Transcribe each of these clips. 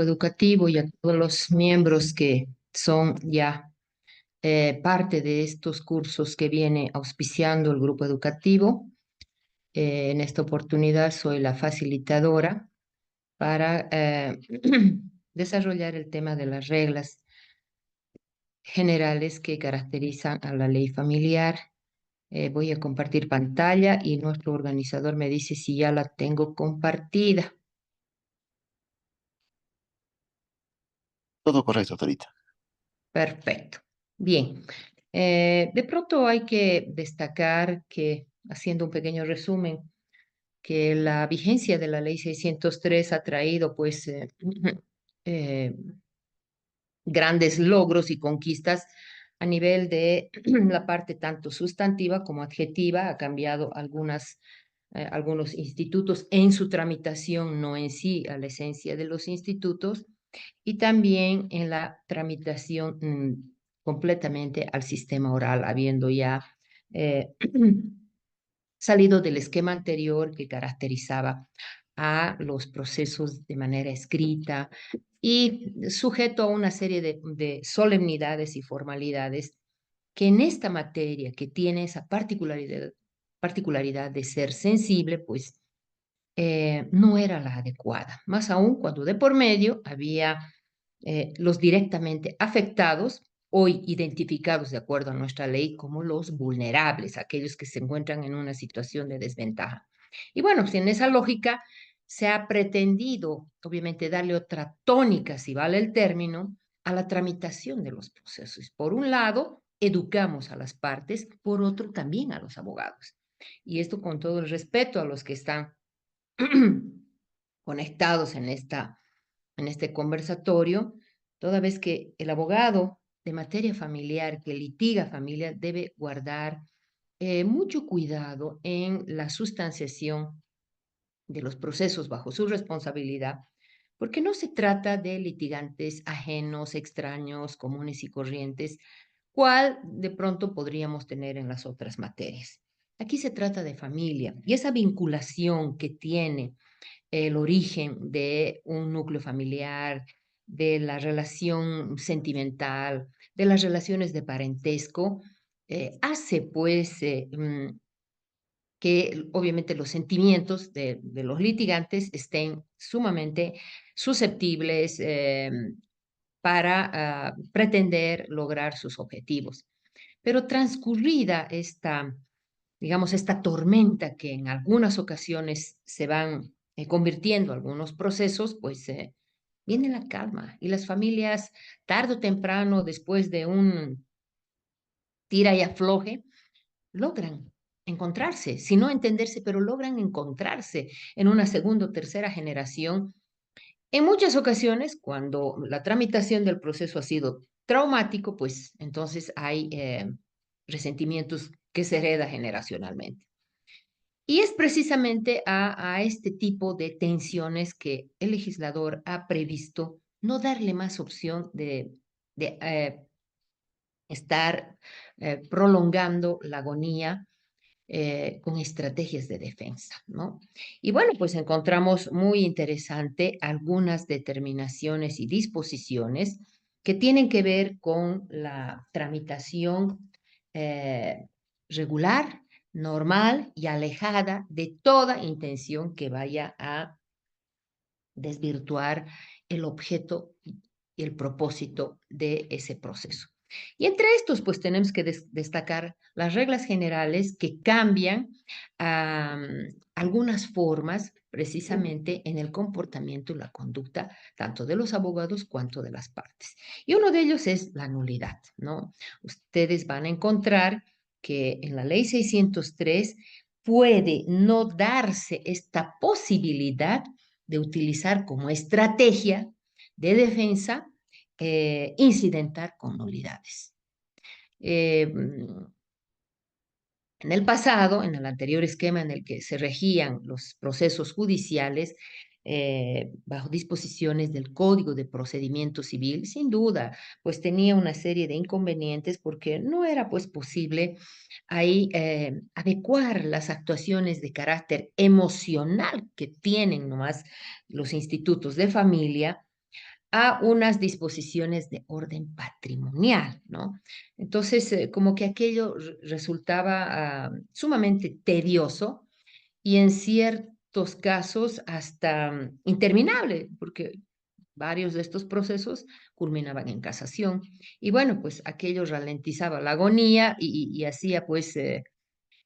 Educativo y a todos los miembros que son ya parte de estos cursos que viene auspiciando el grupo educativo. En esta oportunidad soy la facilitadora para desarrollar el tema de las reglas generales que caracterizan a la ley familiar. Voy a compartir pantalla y nuestro organizador me dice si ya la tengo compartida. Todo correcto, Torita. Perfecto. Bien. De pronto hay que destacar que, haciendo un pequeño resumen, que la vigencia de la Ley 603 ha traído pues eh, grandes logros y conquistas a nivel de la parte tanto sustantiva como adjetiva. Ha cambiado algunos institutos en su tramitación, no en sí a la esencia de los institutos, y también en la tramitación completamente al sistema oral, habiendo ya eh, salido del esquema anterior que caracterizaba a los procesos de manera escrita y sujeto a una serie de solemnidades y formalidades que en esta materia que tiene esa particularidad de ser sensible, pues no era la adecuada, más aún cuando de por medio había los directamente afectados, hoy identificados de acuerdo a nuestra ley como los vulnerables, aquellos que se encuentran en una situación de desventaja. Y bueno, pues en esa lógica se ha pretendido, obviamente, darle otra tónica, si vale el término, a la tramitación de los procesos. Por un lado, educamos a las partes, por otro, también a los abogados. Y esto con todo el respeto a los que están conectados en este conversatorio, toda vez que el abogado de materia familiar que litiga familia debe guardar mucho cuidado en la sustanciación de los procesos bajo su responsabilidad, porque no se trata de litigantes ajenos, extraños, comunes y corrientes, cual de pronto podríamos tener en las otras materias. Aquí se trata de familia y esa vinculación que tiene el origen de un núcleo familiar, de la relación sentimental, de las relaciones de parentesco, hace pues que obviamente los sentimientos de los litigantes estén sumamente susceptibles para pretender lograr sus objetivos. Pero transcurrida digamos, esta tormenta que en algunas ocasiones se van convirtiendo algunos procesos, pues viene la calma y las familias, tarde o temprano, después de un tira y afloje, logran encontrarse, si no entenderse, pero logran encontrarse en una segunda o tercera generación. En muchas ocasiones, cuando la tramitación del proceso ha sido traumático, pues entonces hay resentimientos que se hereda generacionalmente. Y es precisamente a este tipo de tensiones que el legislador ha previsto no darle más opción de estar prolongando la agonía con estrategias de defensa, ¿no? Y bueno, pues encontramos muy interesante algunas determinaciones y disposiciones que tienen que ver con la tramitación eh, regular, normal y alejada de toda intención que vaya a desvirtuar el objeto y el propósito de ese proceso. Y entre estos, pues tenemos que destacar las reglas generales que cambian algunas formas precisamente en el comportamiento y la conducta tanto de los abogados cuanto de las partes. Y uno de ellos es la nulidad, ¿no? Ustedes van a encontrar que en la ley 603 puede no darse esta posibilidad de utilizar como estrategia de defensa incidentar con nulidades. En el pasado, en el anterior esquema en el que se regían los procesos judiciales, bajo disposiciones del Código de Procedimiento Civil, sin duda, pues tenía una serie de inconvenientes porque no era pues posible ahí adecuar las actuaciones de carácter emocional que tienen nomás los institutos de familia a unas disposiciones de orden patrimonial, ¿no? Entonces, como que aquello resultaba sumamente tedioso y en ciertos casos hasta interminable, porque varios de estos procesos culminaban en casación. Y bueno, pues aquello ralentizaba la agonía y hacía pues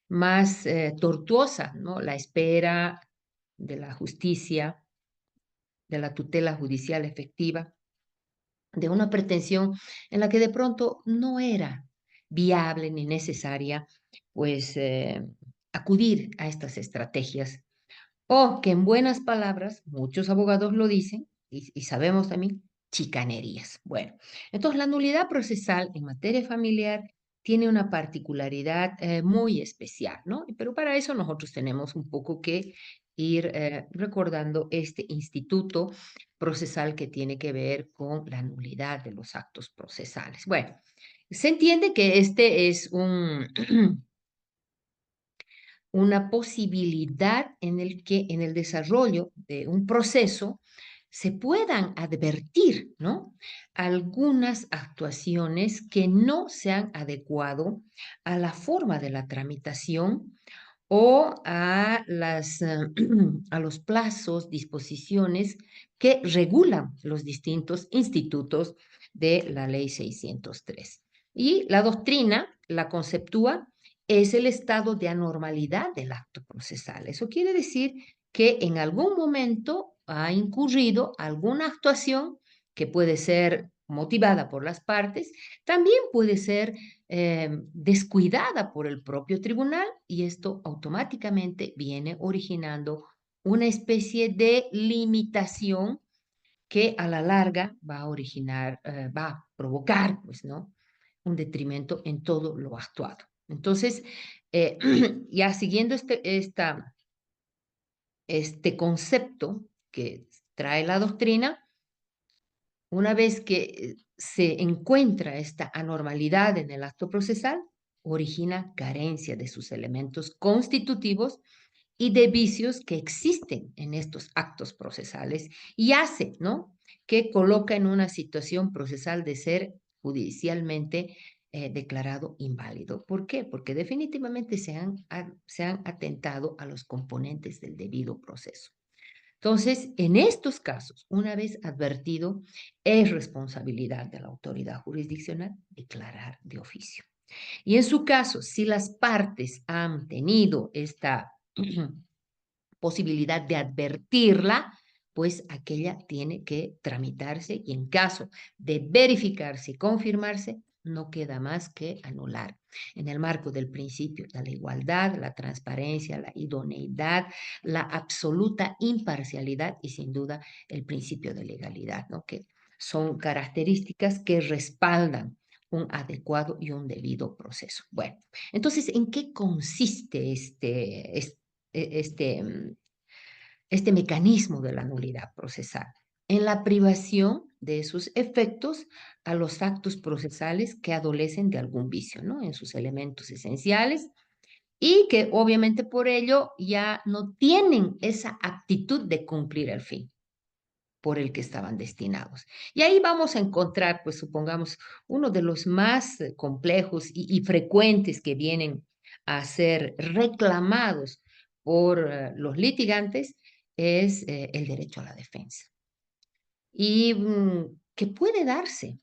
más tortuosa, ¿no? La espera de la justicia, de la tutela judicial efectiva, de una pretensión en la que de pronto no era viable ni necesaria, pues acudir a estas estrategias o que en buenas palabras, muchos abogados lo dicen, y sabemos también, chicanerías. Bueno, entonces la nulidad procesal en materia familiar tiene una particularidad muy especial, ¿no? Pero para eso nosotros tenemos un poco que ir recordando este instituto procesal que tiene que ver con la nulidad de los actos procesales. Bueno, se entiende que este es un una posibilidad en el que en el desarrollo de un proceso se puedan advertir, ¿no? Algunas actuaciones que no se han adecuado a la forma de la tramitación o a a los plazos, disposiciones que regulan los distintos institutos de la Ley 603. Y la doctrina la conceptúa es el estado de anormalidad del acto procesal. Eso quiere decir que en algún momento ha incurrido alguna actuación que puede ser motivada por las partes, también puede ser descuidada por el propio tribunal y esto automáticamente viene originando una especie de limitación que a la larga va a originar, va a provocar, pues, ¿no? Un detrimento en todo lo actuado. Entonces, eh, ya siguiendo este concepto que trae la doctrina, una vez que se encuentra esta anormalidad en el acto procesal, origina carencia de sus elementos constitutivos y de vicios que existen en estos actos procesales y hace, ¿no? Que coloca en una situación procesal de ser judicialmente declarado inválido. ¿Por qué? Porque definitivamente se han atentado a los componentes del debido proceso. Entonces, en estos casos, una vez advertido, es responsabilidad de la autoridad jurisdiccional declarar de oficio. Y en su caso, si las partes han tenido esta posibilidad de advertirla, pues aquella tiene que tramitarse y en caso de verificarse y confirmarse, no queda más que anular. En el marco del principio de la igualdad, la transparencia, la idoneidad, la absoluta imparcialidad y sin duda el principio de legalidad, ¿no? Que son características que respaldan un adecuado y un debido proceso. Bueno, entonces, ¿en qué consiste este, este mecanismo de la nulidad procesal? En la privación de sus efectos a los actos procesales que adolecen de algún vicio, ¿no? En sus elementos esenciales y que obviamente por ello ya no tienen esa aptitud de cumplir el fin por el que estaban destinados. Y ahí vamos a encontrar, pues supongamos, uno de los más complejos y frecuentes que vienen a ser reclamados por los litigantes es el derecho a la defensa. Y que puede darse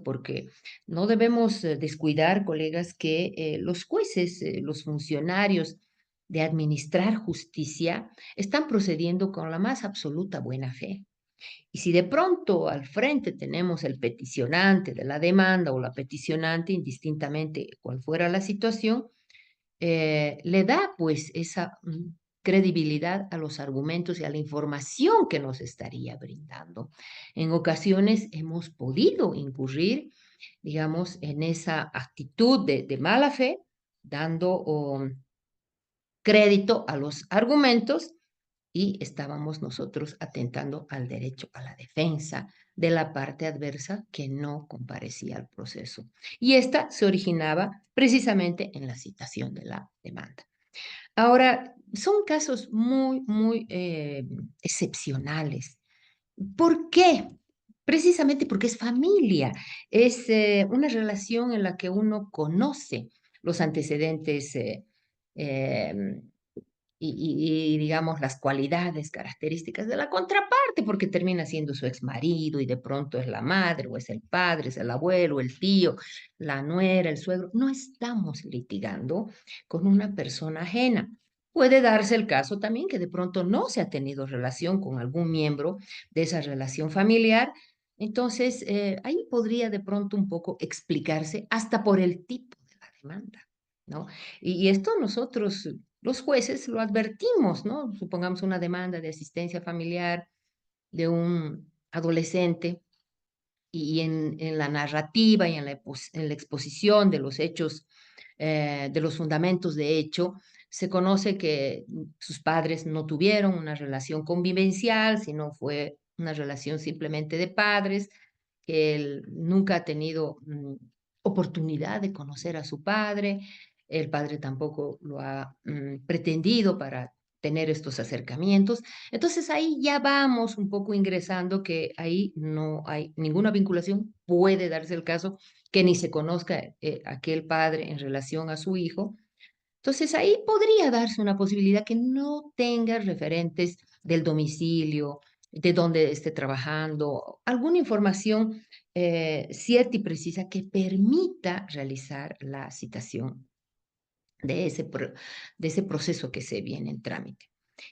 porque no debemos descuidar, colegas, que los jueces, los funcionarios de administrar justicia están procediendo con la más absoluta buena fe. Y si de pronto al frente tenemos el peticionante de la demanda o la peticionante, indistintamente cual fuera la situación, le da pues esa credibilidad a los argumentos y a la información que nos estaría brindando. En ocasiones hemos podido incurrir, digamos, en esa actitud de mala fe, dando crédito a los argumentos y estábamos nosotros atentando al derecho a la defensa de la parte adversa que no comparecía al proceso. Y esta se originaba precisamente en la citación de la demanda. Ahora, son casos muy excepcionales. ¿Por qué? Precisamente porque es familia, es una relación en la que uno conoce los antecedentes em, digamos las cualidades características de la contraparte, porque termina siendo su exmarido y de pronto es la madre o es el padre, es el abuelo, el tío, la nuera, el suegro. No estamos litigando con una persona ajena. Puede darse el caso también que de pronto no se ha tenido relación con algún miembro de esa relación familiar. Entonces, ahí podría de pronto un poco explicarse hasta por el tipo de la demanda, ¿no? Y esto nosotros, los jueces, lo advertimos, ¿no? Supongamos una demanda de asistencia familiar de un adolescente y en la narrativa y en la exposición de los hechos, de los fundamentos de hecho, se conoce que sus padres no tuvieron una relación convivencial, sino fue una relación simplemente de padres, que él nunca ha tenido oportunidad de conocer a su padre, el padre tampoco lo ha pretendido para tener estos acercamientos. Entonces ahí ya vamos un poco ingresando que ahí no hay ninguna vinculación. Puede darse el caso que ni se conozca aquel padre en relación a su hijo. Entonces ahí podría darse una posibilidad que no tenga referentes del domicilio, de dónde esté trabajando, alguna información cierta y precisa que permita realizar la citación de ese proceso que se viene en trámite.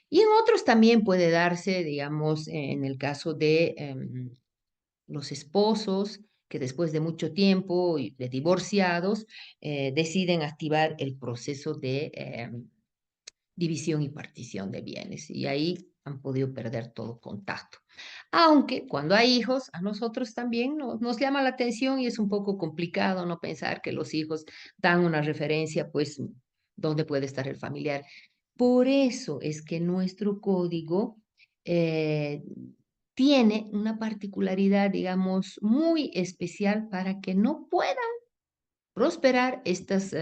Y en otros también puede darse, digamos, en el caso de los esposos que después de mucho tiempo de divorciados deciden activar el proceso de división y partición de bienes y ahí han podido perder todo contacto. Aunque cuando hay hijos, a nosotros también nos llama la atención y es un poco complicado no pensar que los hijos dan una referencia, pues, dónde puede estar el familiar. Por eso es que nuestro código eh, tiene una particularidad, digamos, muy especial para que no puedan prosperar estas,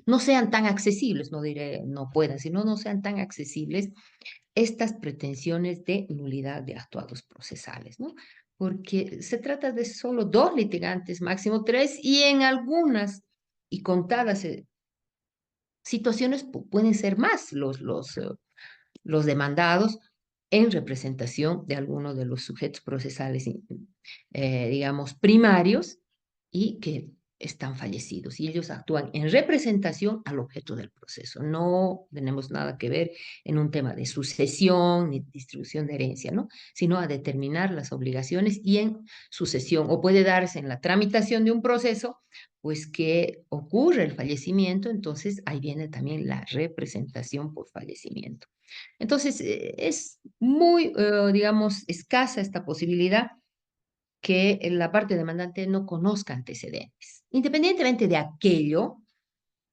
no sean tan accesibles, no diré no puedan, sino no sean tan accesibles estas pretensiones de nulidad de actuados procesales, ¿no? Porque se trata de solo dos litigantes, máximo tres, y en algunas y contadas situaciones pueden ser más los demandados en representación de alguno de los sujetos procesales, digamos, primarios y que están fallecidos y ellos actúan en representación al objeto del proceso. No tenemos nada que ver en un tema de sucesión ni distribución de herencia, ¿no? Sino a determinar las obligaciones y en sucesión o puede darse en la tramitación de un proceso, pues que ocurre el fallecimiento, entonces ahí viene también la representación por fallecimiento. Entonces, es muy, digamos, escasa esta posibilidad que la parte demandante no conozca antecedentes. Independientemente de aquello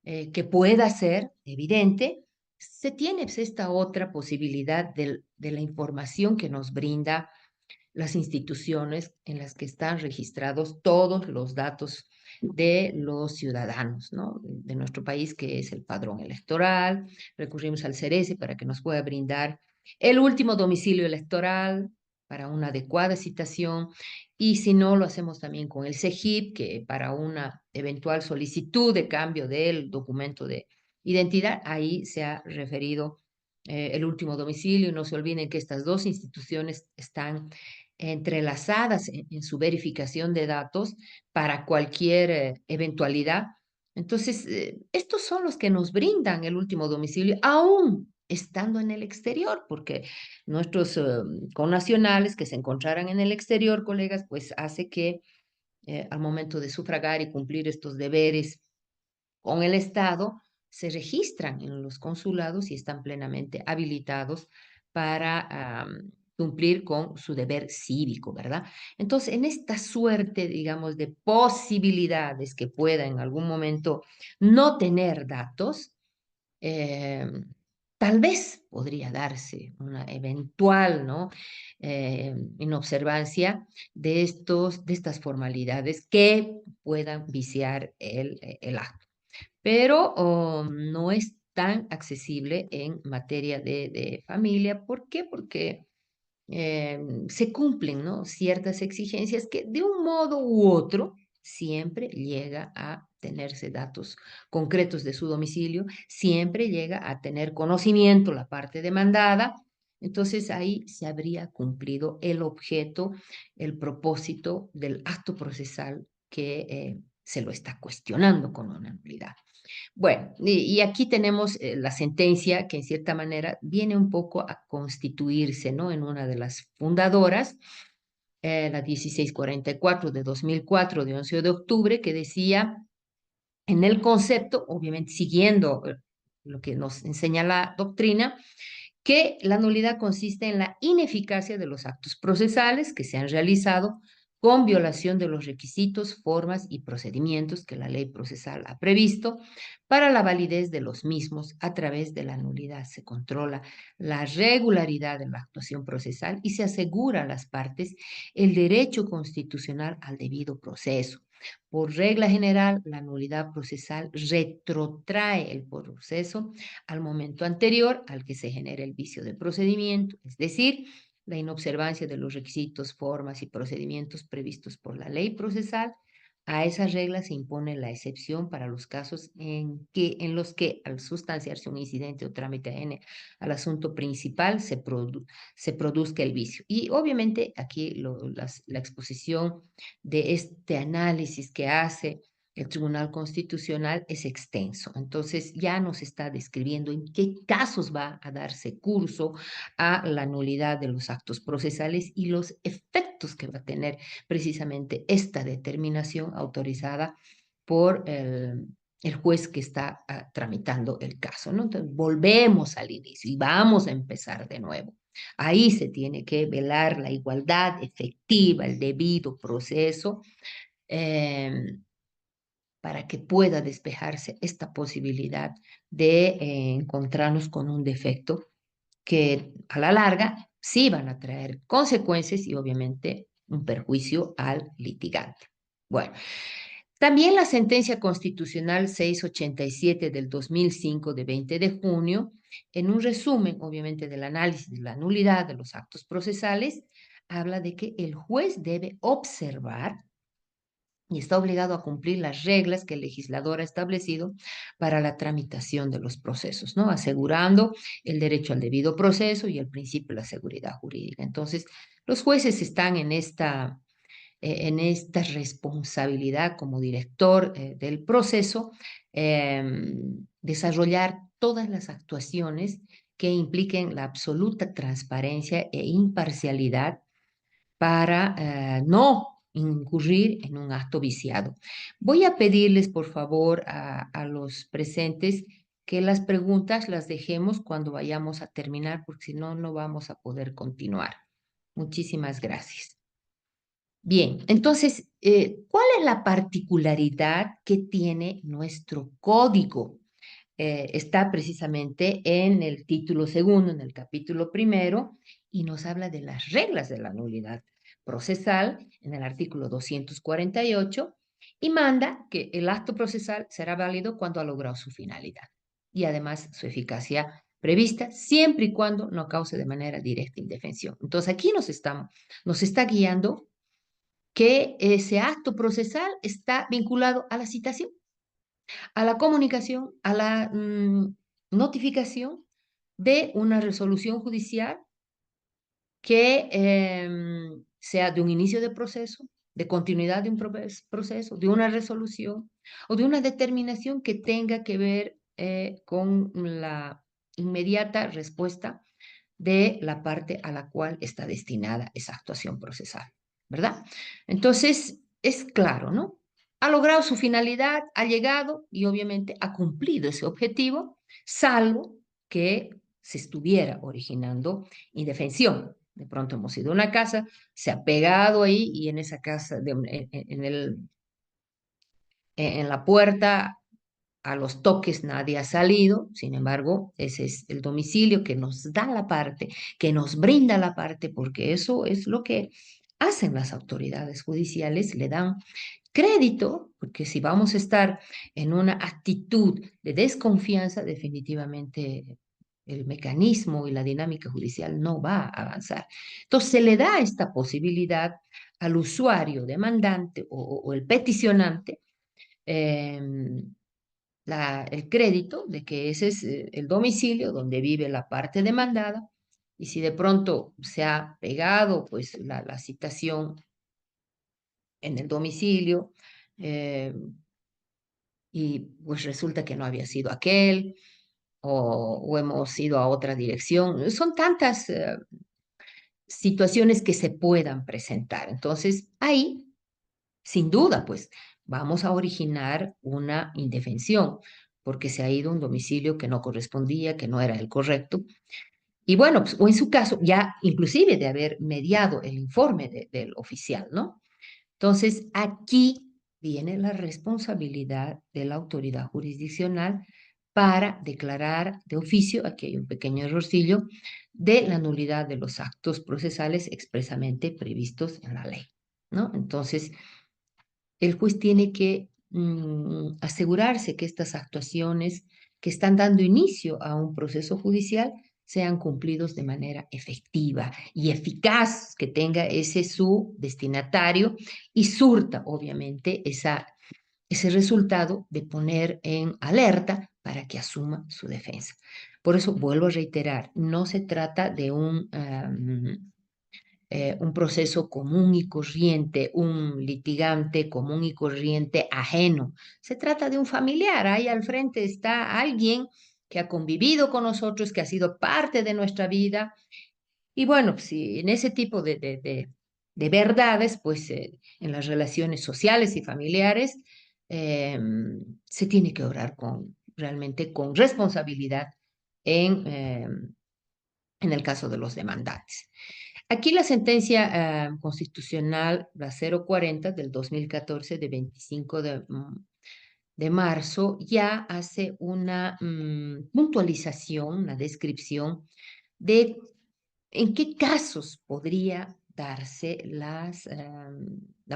que pueda ser evidente, se tiene pues, esta otra posibilidad de la información que nos brinda las instituciones en las que están registrados todos los datos de los ciudadanos, ¿no? De nuestro país, que es el padrón electoral. Recurrimos al CERESE para que nos pueda brindar el último domicilio electoral para una adecuada citación. Y si no, lo hacemos también con el CEGIP, que para una eventual solicitud de cambio del documento de identidad, ahí se ha referido el último domicilio. Y no se olviden que estas dos instituciones están entrelazadas en su verificación de datos para cualquier eventualidad. Entonces, estos son los que nos brindan el último domicilio, aún estando en el exterior, porque nuestros connacionales que se encontraran en el exterior, colegas, pues hace que al momento de sufragar y cumplir estos deberes con el Estado, se registran en los consulados y están plenamente habilitados para cumplir con su deber cívico, ¿verdad? Entonces, en esta suerte, digamos, de posibilidades que pueda en algún momento no tener datos, eh, tal vez podría darse una eventual, ¿no? Inobservancia de estas formalidades que puedan viciar el acto, pero no es tan accesible en materia de familia. ¿Por qué? Porque se cumplen, ¿no?, ciertas exigencias que de un modo u otro siempre llega a tenerse datos concretos de su domicilio, siempre llega a tener conocimiento la parte demandada. Entonces ahí se habría cumplido el objeto, el propósito del acto procesal que se lo está cuestionando con una nulidad. Bueno, y aquí tenemos la sentencia que en cierta manera viene un poco a constituirse, ¿no?, en una de las fundadoras, la 1644 de 2004, de 11 de octubre, que decía en el concepto, obviamente siguiendo lo que nos enseña la doctrina, que la nulidad consiste en la ineficacia de los actos procesales que se han realizado con violación de los requisitos, formas y procedimientos que la ley procesal ha previsto. Para la validez de los mismos, a través de la nulidad se controla la regularidad de la actuación procesal y se asegura a las partes el derecho constitucional al debido proceso. Por regla general, la nulidad procesal retrotrae el proceso al momento anterior al que se genera el vicio de procedimiento, es decir, la inobservancia de los requisitos, formas y procedimientos previstos por la ley procesal. A esas reglas se impone la excepción para los casos en los que, al sustanciarse un incidente o trámite ajeno al asunto principal, se produzca el vicio. Y obviamente aquí la exposición de este análisis que hace el Tribunal Constitucional es extenso. Entonces ya nos está describiendo en qué casos va a darse curso a la nulidad de los actos procesales y los efectos que va a tener precisamente esta determinación autorizada por el juez que está tramitando el caso, ¿no? Entonces volvemos al inicio y vamos a empezar de nuevo. Ahí se tiene que velar la igualdad efectiva, el debido proceso, eh, para que pueda despejarse esta posibilidad de encontrarnos con un defecto que a la larga sí van a traer consecuencias y obviamente un perjuicio al litigante. Bueno, también la sentencia constitucional 687 del 2005 de 20 de junio, en un resumen obviamente del análisis de la nulidad de los actos procesales, habla de que el juez debe observar y está obligado a cumplir las reglas que el legislador ha establecido para la tramitación de los procesos, ¿no? Asegurando el derecho al debido proceso y el principio de la seguridad jurídica. Entonces, los jueces están en esta responsabilidad como director del proceso, desarrollar todas las actuaciones que impliquen la absoluta transparencia e imparcialidad para no incurrir en un acto viciado. Voy a pedirles, por favor, a los presentes que las preguntas las dejemos cuando vayamos a terminar, porque si no, no vamos a poder continuar. Muchísimas gracias. Bien, entonces, ¿cuál es la particularidad que tiene nuestro código? Está precisamente en el título segundo, en el capítulo primero, y nos habla de las reglas de la nulidad procesal en el artículo 248 y manda que el acto procesal será válido cuando ha logrado su finalidad y además su eficacia prevista siempre y cuando no cause de manera directa indefensión. Entonces aquí nos está guiando que ese acto procesal está vinculado a la citación, a la comunicación, a la notificación de una resolución judicial que sea de un inicio de proceso, de continuidad de un proceso, de una resolución o de una determinación que tenga que ver con la inmediata respuesta de la parte a la cual está destinada esa actuación procesal, ¿verdad? Entonces, es claro, ¿no? Ha logrado su finalidad, ha llegado y obviamente ha cumplido ese objetivo, salvo que se estuviera originando indefensión. De pronto hemos ido a una casa, se ha pegado ahí y en esa casa, en la puerta, a los toques nadie ha salido, sin embargo, ese es el domicilio que nos da la parte, que nos brinda la parte, porque eso es lo que hacen las autoridades judiciales, le dan crédito, porque si vamos a estar en una actitud de desconfianza, definitivamente el mecanismo y la dinámica judicial no va a avanzar. Entonces, se le da esta posibilidad al usuario demandante o el peticionante eh, el crédito de que ese es el domicilio donde vive la parte demandada y si de pronto se ha pegado pues la citación en el domicilio eh, y pues resulta que no había sido aquel o hemos ido a otra dirección. Son tantas situaciones que se puedan presentar. Entonces, ahí, sin duda, pues vamos a originar una indefensión porque se ha ido a un domicilio que no correspondía, que no era el correcto. Y bueno, pues, o en su caso, ya inclusive de haber mediado el informe del oficial, ¿no? Entonces, aquí viene la responsabilidad de la autoridad jurisdiccional para declarar de oficio, aquí hay un pequeño errorcillo, de la nulidad de los actos procesales expresamente previstos en la ley, ¿no? Entonces, el juez tiene que asegurarse que estas actuaciones que están dando inicio a un proceso judicial sean cumplidos de manera efectiva y eficaz, que tenga ese su destinatario y surta, obviamente, ese resultado de poner en alerta para que asuma su defensa. Por eso vuelvo a reiterar, no se trata de un proceso común y corriente, un litigante común y corriente ajeno. Se trata de un familiar. Ahí al frente está alguien que ha convivido con nosotros, que ha sido parte de nuestra vida. Y bueno, si en ese tipo de verdades, pues en las relaciones sociales y familiares, eh, se tiene que obrar realmente con responsabilidad en el caso de los demandantes. Aquí la sentencia constitucional, la 040 del 2014 de 25 de marzo, ya hace una puntualización, una descripción de en qué casos podría darse la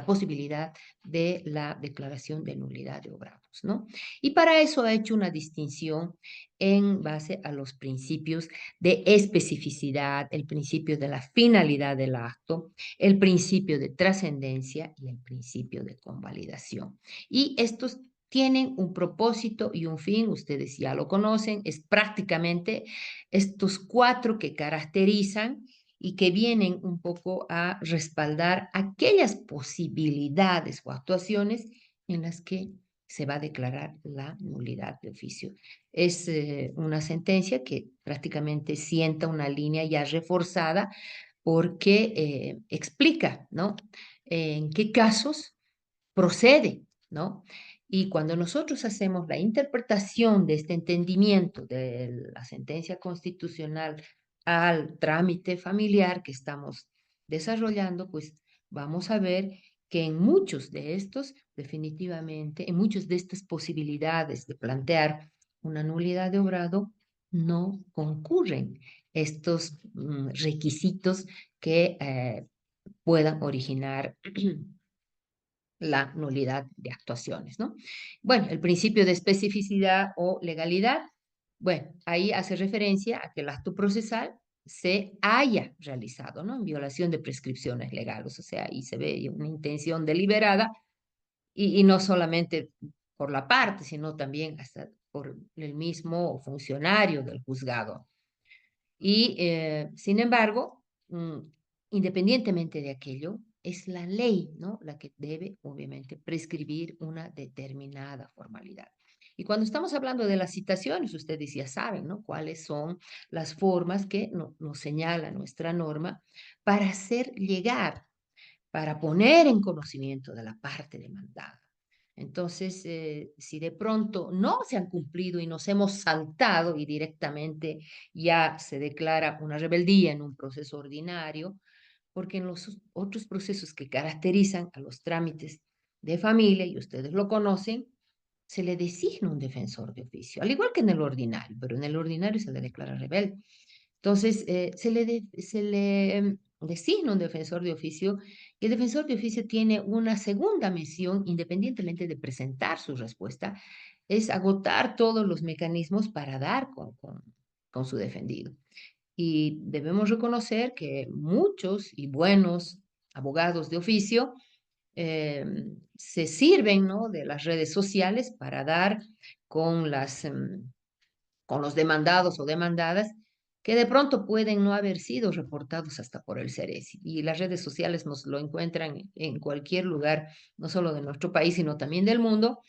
posibilidad de la declaración de nulidad de obrados, ¿no? Y para eso ha hecho una distinción en base a los principios de especificidad, el principio de la finalidad del acto, el principio de trascendencia y el principio de convalidación. Y estos tienen un propósito y un fin, ustedes ya lo conocen, es prácticamente estos cuatro que caracterizan y que vienen un poco a respaldar aquellas posibilidades o actuaciones en las que se va a declarar la nulidad de oficio. Es una sentencia que prácticamente sienta una línea ya reforzada porque explica, ¿no? En qué casos procede, ¿no? Y cuando nosotros hacemos la interpretación de este entendimiento de la sentencia constitucional al trámite familiar que estamos desarrollando, pues vamos a ver que en muchos de estos, definitivamente, en muchas de estas posibilidades de plantear una nulidad de obrado, no concurren estos requisitos que puedan originar la nulidad de actuaciones, ¿no? Bueno, el principio de especificidad o legalidad, bueno, ahí hace referencia a que el acto procesal se haya realizado, ¿no? En violación de prescripciones legales, o sea, ahí se ve una intención deliberada y no solamente por la parte, sino también hasta por el mismo funcionario del juzgado. Y, sin embargo, independientemente de aquello, es la ley, ¿no? La que debe, obviamente, prescribir una determinada formalidad. Y cuando estamos hablando de las citaciones, ustedes ya saben, ¿no? Cuáles son las formas que nos señala nuestra norma para hacer llegar, para poner en conocimiento de la parte demandada. Entonces, si de pronto no se han cumplido y nos hemos saltado y directamente ya se declara una rebeldía en un proceso ordinario, porque en los otros procesos que caracterizan a los trámites de familia, y ustedes lo conocen, se le designa un defensor de oficio, al igual que en el ordinario, pero en el ordinario se le declara rebelde. Entonces, se le designa un defensor de oficio y el defensor de oficio tiene una segunda misión, independientemente de presentar su respuesta, es agotar todos los mecanismos para dar con su defendido. Y debemos reconocer que muchos y buenos abogados de oficio se sirven, ¿no?, de las redes sociales para dar con con los demandados o demandadas que de pronto pueden no haber sido reportados hasta por el Ceresi. Y las redes sociales nos lo encuentran en cualquier lugar, no solo de nuestro país, sino también del mundo,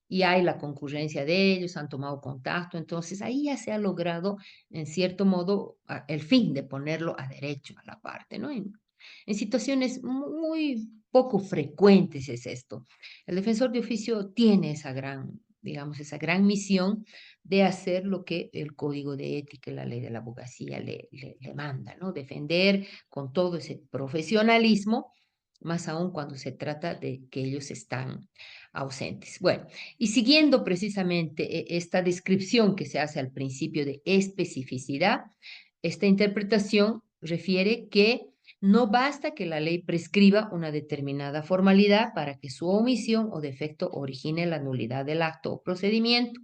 y hay la concurrencia de ellos, han tomado contacto, entonces ahí ya se ha logrado, en cierto modo, el fin de ponerlo a derecho a la parte, ¿no? En situaciones muy poco frecuentes es esto. El defensor de oficio tiene esa gran, digamos, esa gran misión de hacer lo que el código de ética y la ley de la abogacía le manda, ¿no? Defender con todo ese profesionalismo, más aún cuando se trata de que ellos están ausentes. Bueno, y siguiendo precisamente esta descripción que se hace al principio de especificidad, esta interpretación refiere que no basta que la ley prescriba una determinada formalidad para que su omisión o defecto origine la nulidad del acto o procedimiento.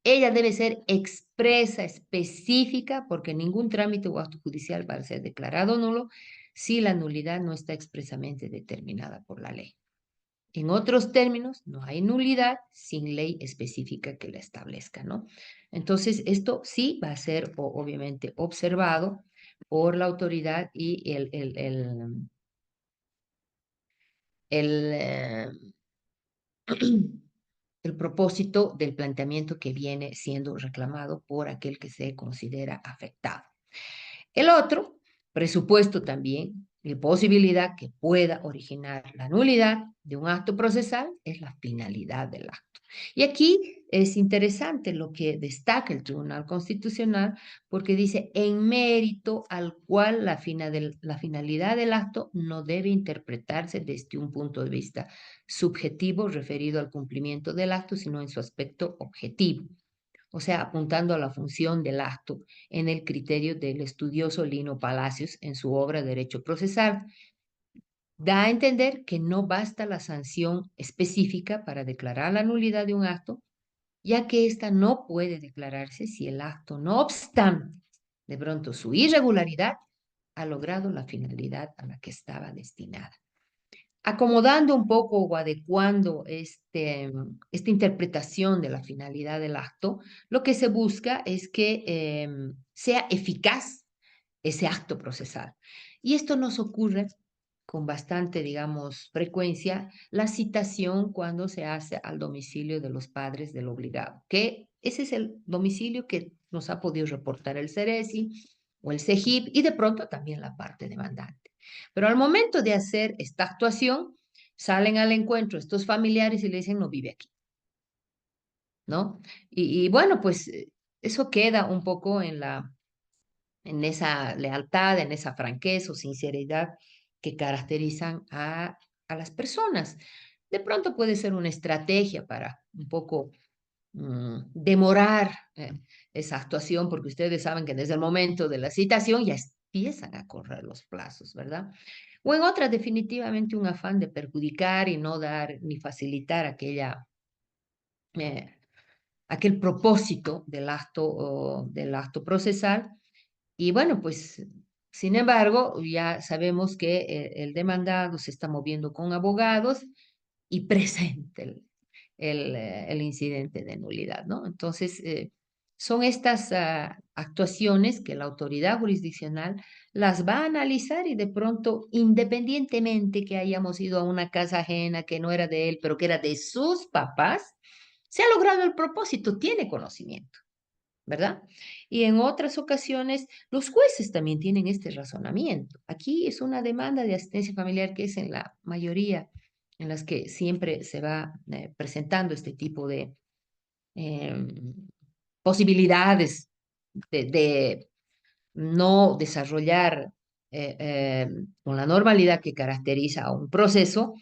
Ella debe ser expresa, específica, porque ningún trámite o acto judicial va a ser declarado nulo si la nulidad no está expresamente determinada por la ley. En otros términos, no hay nulidad sin ley específica que la establezca, ¿no? Entonces, esto sí va a ser obviamente observado por la autoridad y el, eh, el propósito del planteamiento que viene siendo reclamado por aquel que se considera afectado. El otro, presupuesto también, la posibilidad que pueda originar la nulidad de un acto procesal es la finalidad del acto. Y aquí es interesante lo que destaca el Tribunal Constitucional porque dice en mérito al cual la finalidad del acto no debe interpretarse desde un punto de vista subjetivo referido al cumplimiento del acto, sino en su aspecto objetivo, o sea, apuntando a la función del acto en el criterio del estudioso Lino Palacios en su obra Derecho Procesal. Da a entender que no basta la sanción específica para declarar la nulidad de un acto, ya que ésta no puede declararse si el acto, no obstante, de pronto su irregularidad, ha logrado la finalidad a la que estaba destinada. Acomodando un poco o adecuando esta interpretación de la finalidad del acto, lo que se busca es que sea eficaz ese acto procesal. Y esto nos ocurre con bastante, digamos, frecuencia, la citación cuando se hace al domicilio de los padres del obligado, que ese es el domicilio que nos ha podido reportar el Ceresi o el CEGIP y de pronto también la parte demandante. Pero al momento de hacer esta actuación, salen al encuentro estos familiares y le dicen, no vive aquí, ¿no? Y bueno, pues eso queda un poco en esa lealtad, en esa franqueza o sinceridad que caracterizan a las personas. De pronto puede ser una estrategia para un poco demorar esa actuación, porque ustedes saben que desde el momento de la citación ya empiezan a correr los plazos, ¿verdad? O en otra, definitivamente un afán de perjudicar y no dar ni facilitar eh, aquel propósito del acto procesal. Y bueno, pues, sin embargo, ya sabemos que el demandado se está moviendo con abogados y presente el incidente de nulidad, ¿no? Entonces, son estas actuaciones que la autoridad jurisdiccional las va a analizar y de pronto, independientemente que hayamos ido a una casa ajena que no era de él, pero que era de sus papás, se ha logrado el propósito, tiene conocimiento, ¿verdad? Y en otras ocasiones, los jueces también tienen este razonamiento. Aquí es una demanda de asistencia familiar que es en la mayoría en las que siempre se va presentando este tipo de em, posibilidades de no desarrollar con la normalidad que caracteriza a un proceso.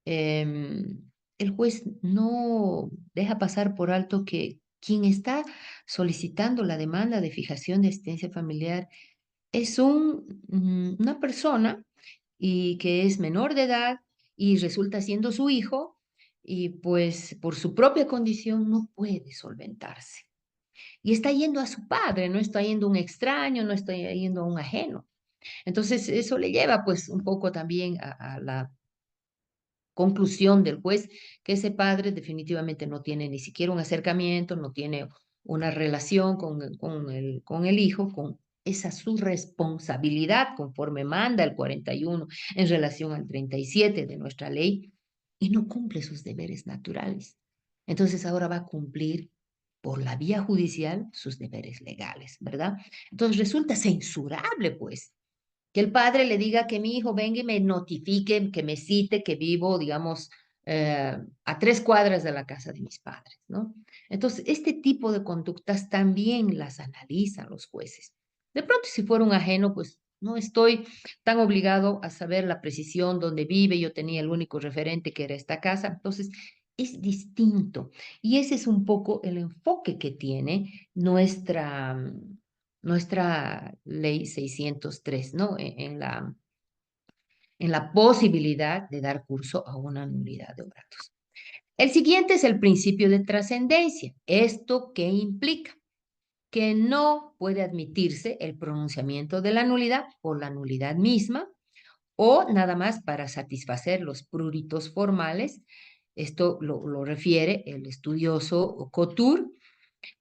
El juez no deja pasar por alto que quien está solicitando la demanda de fijación de asistencia familiar es una persona y que es menor de edad y resulta siendo su hijo y pues por su propia condición no puede solventarse. Y está yendo a su padre, no está yendo a un extraño, no está yendo a un ajeno. Entonces, eso le lleva pues un poco también a la conclusión del juez que ese padre definitivamente no tiene ni siquiera un acercamiento, no tiene una relación con el hijo, con esa su responsabilidad conforme manda el 41 en relación al 37 de nuestra ley y no cumple sus deberes naturales. Entonces ahora va a cumplir por la vía judicial sus deberes legales, ¿verdad? Entonces resulta censurable, pues, que el padre le diga que mi hijo venga y me notifique, que me cite que vivo, digamos, a 3 cuadras de la casa de mis padres, ¿no? Entonces, este tipo de conductas también las analizan los jueces. De pronto, si fuera un ajeno, pues no estoy tan obligado a saber la precisión donde vive. Yo tenía el único referente que era esta casa. Entonces, es distinto. Y ese es un poco el enfoque que tiene nuestra ley 603, ¿no? En la posibilidad de dar curso a una nulidad de objetos. El siguiente es el principio de trascendencia. ¿Esto qué implica? Que no puede admitirse el pronunciamiento de la nulidad por la nulidad misma o nada más para satisfacer los pruritos formales. Esto lo refiere el estudioso Couture.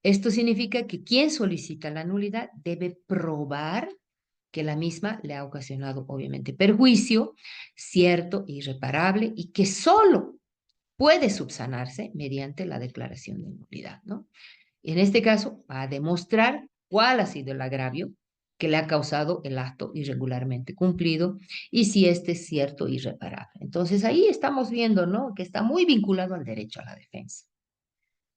Esto significa que quien solicita la nulidad debe probar que la misma le ha ocasionado obviamente perjuicio, cierto, irreparable, y que solo puede subsanarse mediante la declaración de nulidad, ¿no? En este caso, va a demostrar cuál ha sido el agravio que le ha causado el acto irregularmente cumplido y si este es cierto, irreparable. Entonces ahí estamos viendo, ¿no? Que está muy vinculado al derecho a la defensa.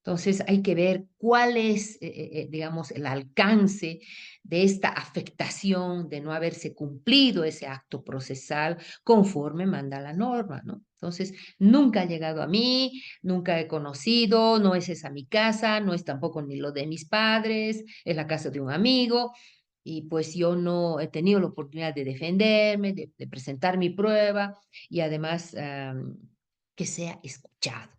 Entonces hay que ver cuál es, digamos, el alcance de esta afectación de no haberse cumplido ese acto procesal conforme manda la norma, ¿no? Entonces, nunca ha llegado a mí, nunca he conocido, no es esa mi casa, no es tampoco ni lo de mis padres, es la casa de un amigo, y pues yo no he tenido la oportunidad de defenderme, de presentar mi prueba y además que sea escuchado,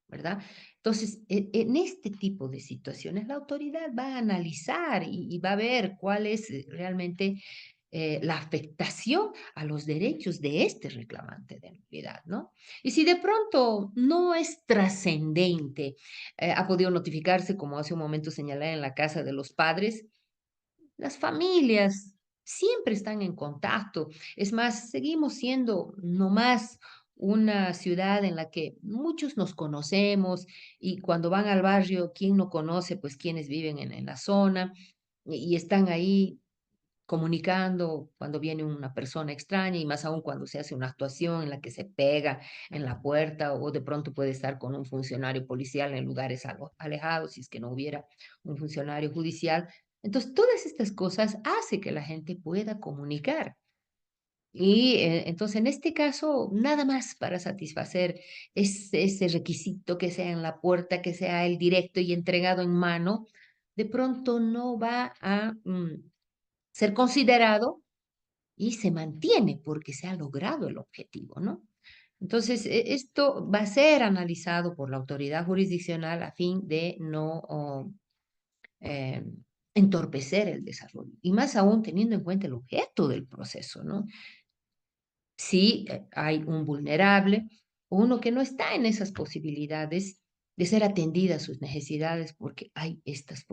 ¿verdad? Entonces, en este tipo de situaciones, la autoridad va a analizar y va a ver cuál es realmente la afectación a los derechos de este reclamante de nulidad, ¿no? Y si de pronto no es trascendente, ha podido notificarse, como hace un momento señalé, en la casa de los padres, las familias siempre están en contacto. Es más, seguimos siendo nomás una ciudad en la que muchos nos conocemos y cuando van al barrio, ¿quién no conoce? Pues quienes viven en la zona y están ahí comunicando cuando viene una persona extraña y más aún cuando se hace una actuación en la que se pega en la puerta o de pronto puede estar con un funcionario policial en lugares algo alejados si es que no hubiera un funcionario judicial. Entonces, todas estas cosas hace que la gente pueda comunicar. Y entonces, en este caso, nada más para satisfacer ese requisito que sea en la puerta, que sea el directo y entregado en mano, de pronto no va a ser considerado y se mantiene porque se ha logrado el objetivo, ¿no? Entonces, esto va a ser analizado por la autoridad jurisdiccional a fin de no eh, entorpecer el desarrollo, y más aún teniendo en cuenta el objeto del proceso, ¿no? Si hay un vulnerable, uno que no está en esas posibilidades de ser atendida a sus necesidades porque hay estas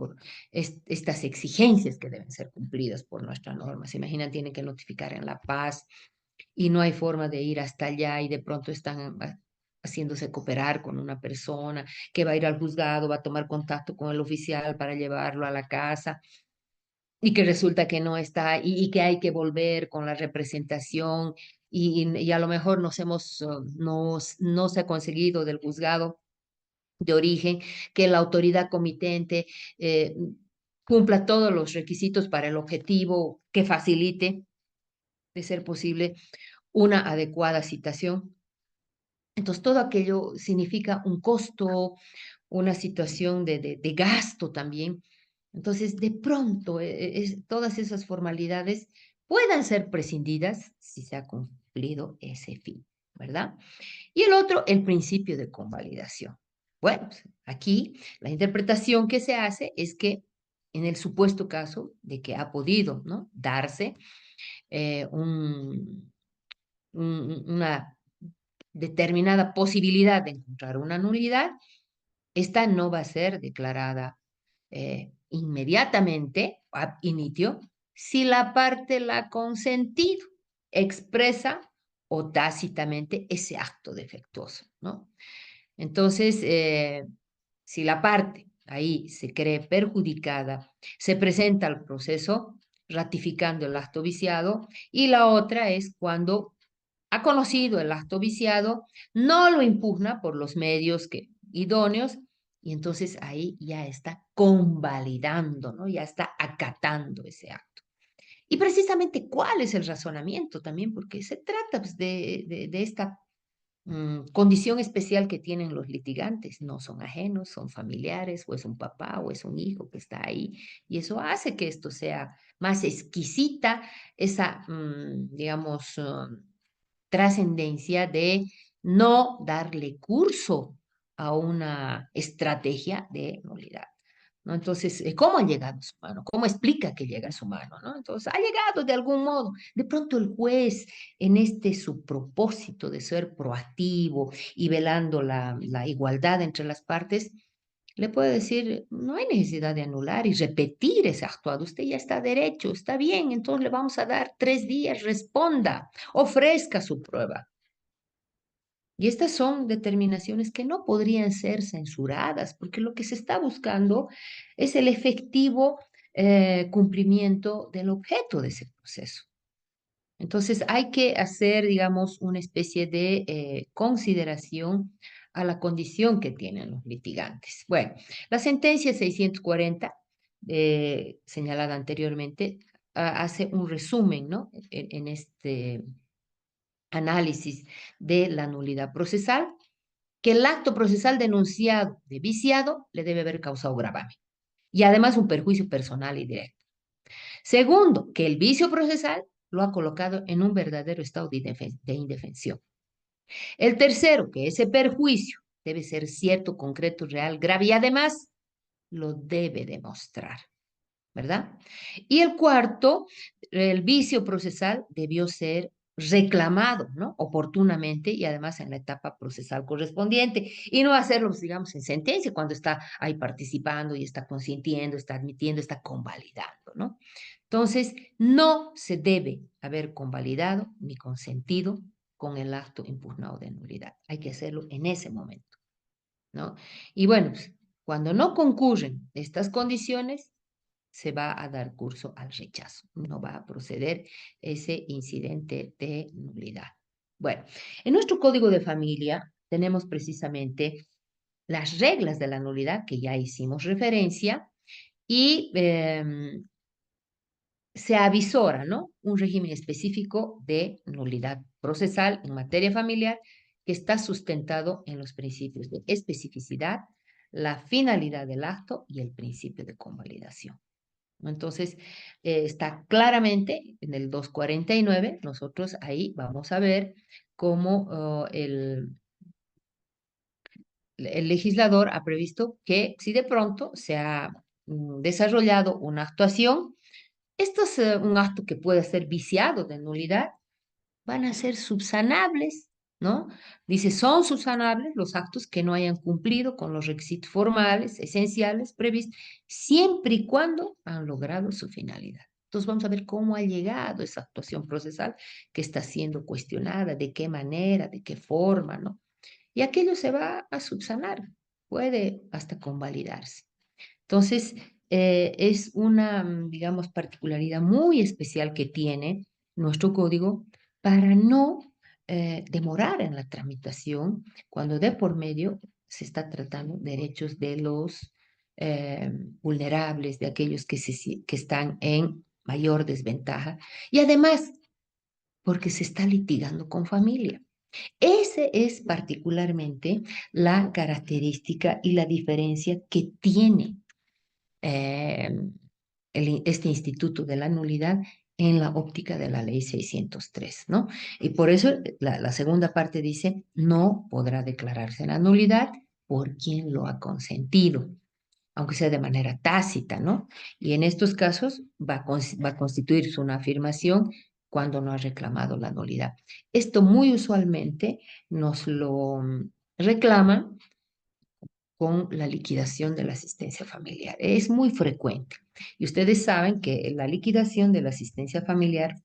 exigencias que deben ser cumplidas por nuestra norma. Se imaginan, tienen que notificar en La Paz y no hay forma de ir hasta allá y de pronto están haciéndose cooperar con una persona que va a ir al juzgado, va a tomar contacto con el oficial para llevarlo a la casa y que resulta que no está y que hay que volver con la representación y a lo mejor no se ha conseguido del juzgado de origen que la autoridad comitente cumpla todos los requisitos para el objetivo que facilite, de ser posible, una adecuada citación. Entonces, todo aquello significa un costo, una situación de gasto también. Entonces, de pronto, todas esas formalidades puedan ser prescindidas si se ha cumplido ese fin, ¿verdad? Y el otro, el principio de convalidación. Bueno, pues, aquí la interpretación que se hace es que en el supuesto caso de que ha podido, ¿no?, darse una determinada posibilidad de encontrar una nulidad, esta no va a ser declarada inmediatamente, ab initio, si la parte la ha consentido, expresa o tácitamente ese acto defectuoso, ¿no? Entonces, si la parte ahí se cree perjudicada, se presenta al proceso ratificando el acto viciado, y la otra es cuando ha conocido el acto viciado, no lo impugna por los medios idóneos, y entonces ahí ya está convalidando, ¿no? Ya está acatando ese acto. Y precisamente cuál es el razonamiento también, porque se trata, pues, de esta condición especial que tienen los litigantes. No son ajenos, son familiares, o es un papá o es un hijo que está ahí, y eso hace que esto sea más exquisita, esa, digamos, trascendencia de no darle curso a una estrategia de nulidad, ¿no? Entonces, ¿cómo ha llegado a su mano? ¿Cómo explica que llega a su mano, no? Entonces, ha llegado de algún modo. De pronto el juez, en este su propósito de ser proactivo y velando la igualdad entre las partes, le puede decir, no hay necesidad de anular y repetir ese actuado. Usted ya está derecho, está bien, entonces le vamos a dar 3 días, responda, ofrezca su prueba. Y estas son determinaciones que no podrían ser censuradas, porque lo que se está buscando es el efectivo cumplimiento del objeto de ese proceso. Entonces hay que hacer, digamos, una especie de consideración a la condición que tienen los litigantes. Bueno, la sentencia 640, señalada anteriormente, hace un resumen, ¿no?, en este análisis de la nulidad procesal, que el acto procesal denunciado de viciado le debe haber causado gravamen y además un perjuicio personal y directo. Segundo, que el vicio procesal lo ha colocado en un verdadero estado de indefensión. El tercero, que ese perjuicio debe ser cierto, concreto, real, grave y además lo debe demostrar, ¿verdad? Y el cuarto, el vicio procesal debió ser reclamado, ¿no?, oportunamente y además en la etapa procesal correspondiente, y no hacerlo, pues, digamos, en sentencia, cuando está ahí participando y está consintiendo, está admitiendo, está convalidando, ¿no? Entonces, no se debe haber convalidado ni consentido con el acto impugnado de nulidad. Hay que hacerlo en ese momento, ¿no? Y bueno, pues, cuando no concurren estas condiciones, se va a dar curso al rechazo. No va a proceder ese incidente de nulidad. Bueno, en nuestro código de familia tenemos precisamente las reglas de la nulidad que ya hicimos referencia y se avisora, ¿no?, un régimen específico de nulidad procesal en materia familiar que está sustentado en los principios de especificidad, la finalidad del acto y el principio de convalidación, ¿no? Entonces, está claramente en el 249, nosotros ahí vamos a ver cómo el legislador ha previsto que si de pronto se ha desarrollado una actuación, esto es un acto que puede ser viciado de nulidad, van a ser subsanables, ¿no? Dice, son subsanables los actos que no hayan cumplido con los requisitos formales, esenciales, previstos, siempre y cuando han logrado su finalidad. Entonces vamos a ver cómo ha llegado esa actuación procesal que está siendo cuestionada, de qué manera, de qué forma, ¿no? Y aquello se va a subsanar, puede hasta convalidarse. Entonces, es una, digamos, particularidad muy especial que tiene nuestro código para no demorar en la tramitación cuando de por medio se está tratando derechos de los eh, vulnerables, de aquellos que están en mayor desventaja y además porque se está litigando con familia. Ese es particularmente la característica y la diferencia que tiene eh, este instituto de la nulidad en la óptica de la ley 603, ¿no? Y por eso la segunda parte dice, no podrá declararse la nulidad por quien lo ha consentido, aunque sea de manera tácita, ¿no? Y en estos casos va a constituirse una afirmación cuando no ha reclamado la nulidad. Esto muy usualmente nos lo reclaman con la liquidación de la asistencia familiar. Es muy frecuente. Y ustedes saben que la liquidación de la asistencia familiar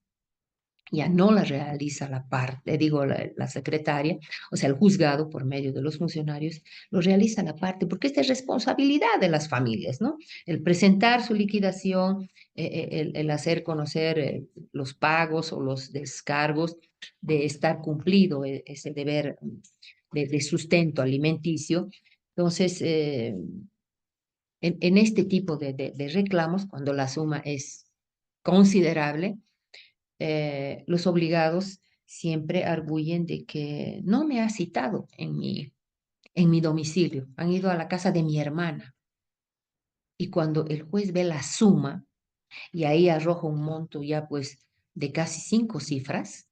ya no la realiza la parte, digo, la secretaria, o sea, el juzgado por medio de los funcionarios, lo realiza la parte, porque esta es responsabilidad de las familias, ¿no? El presentar su liquidación, el hacer conocer los pagos o los descargos de estar cumplido ese deber de sustento alimenticio. Entonces, en este tipo de reclamos, cuando la suma es considerable, los obligados siempre arguyen de que no me ha citado en mi domicilio, han ido a la casa de mi hermana. Y cuando el juez ve la suma y ahí arroja un monto ya pues de casi 5 cifras,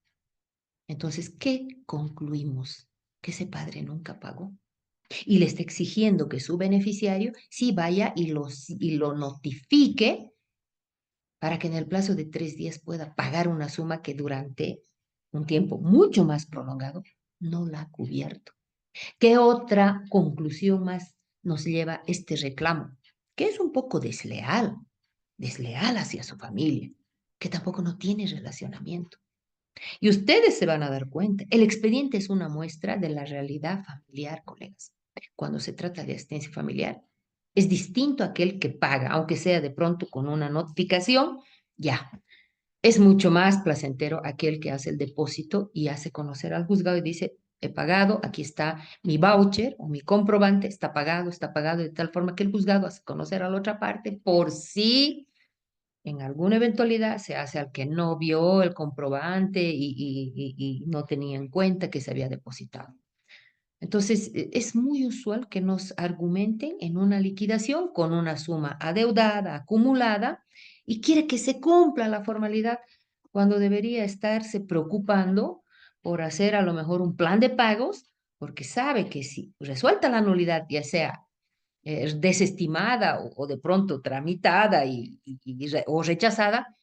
entonces, ¿qué concluimos? Que ese padre nunca pagó. Y le está exigiendo que su beneficiario sí vaya y lo notifique para que en el plazo de 3 días pueda pagar una suma que durante un tiempo mucho más prolongado no la ha cubierto. ¿Qué otra conclusión más nos lleva este reclamo? Que es un poco desleal hacia su familia, que tampoco no tiene relacionamiento. Y ustedes se van a dar cuenta, el expediente es una muestra de la realidad familiar, colegas. Cuando se trata de asistencia familiar, es distinto a aquel que paga, aunque sea de pronto con una notificación, ya. Es mucho más placentero aquel que hace el depósito y hace conocer al juzgado y dice, he pagado, aquí está mi voucher o mi comprobante, está pagado, de tal forma que el juzgado hace conocer a la otra parte por si en alguna eventualidad se hace al que no vio el comprobante y no tenía en cuenta que se había depositado. Entonces, es muy usual que nos argumenten en una liquidación con una suma adeudada, acumulada, y quiere que se cumpla la formalidad cuando debería estarse preocupando por hacer a lo mejor un plan de pagos, porque sabe que si resuelta la nulidad, ya sea desestimada o de pronto tramitada o rechazada,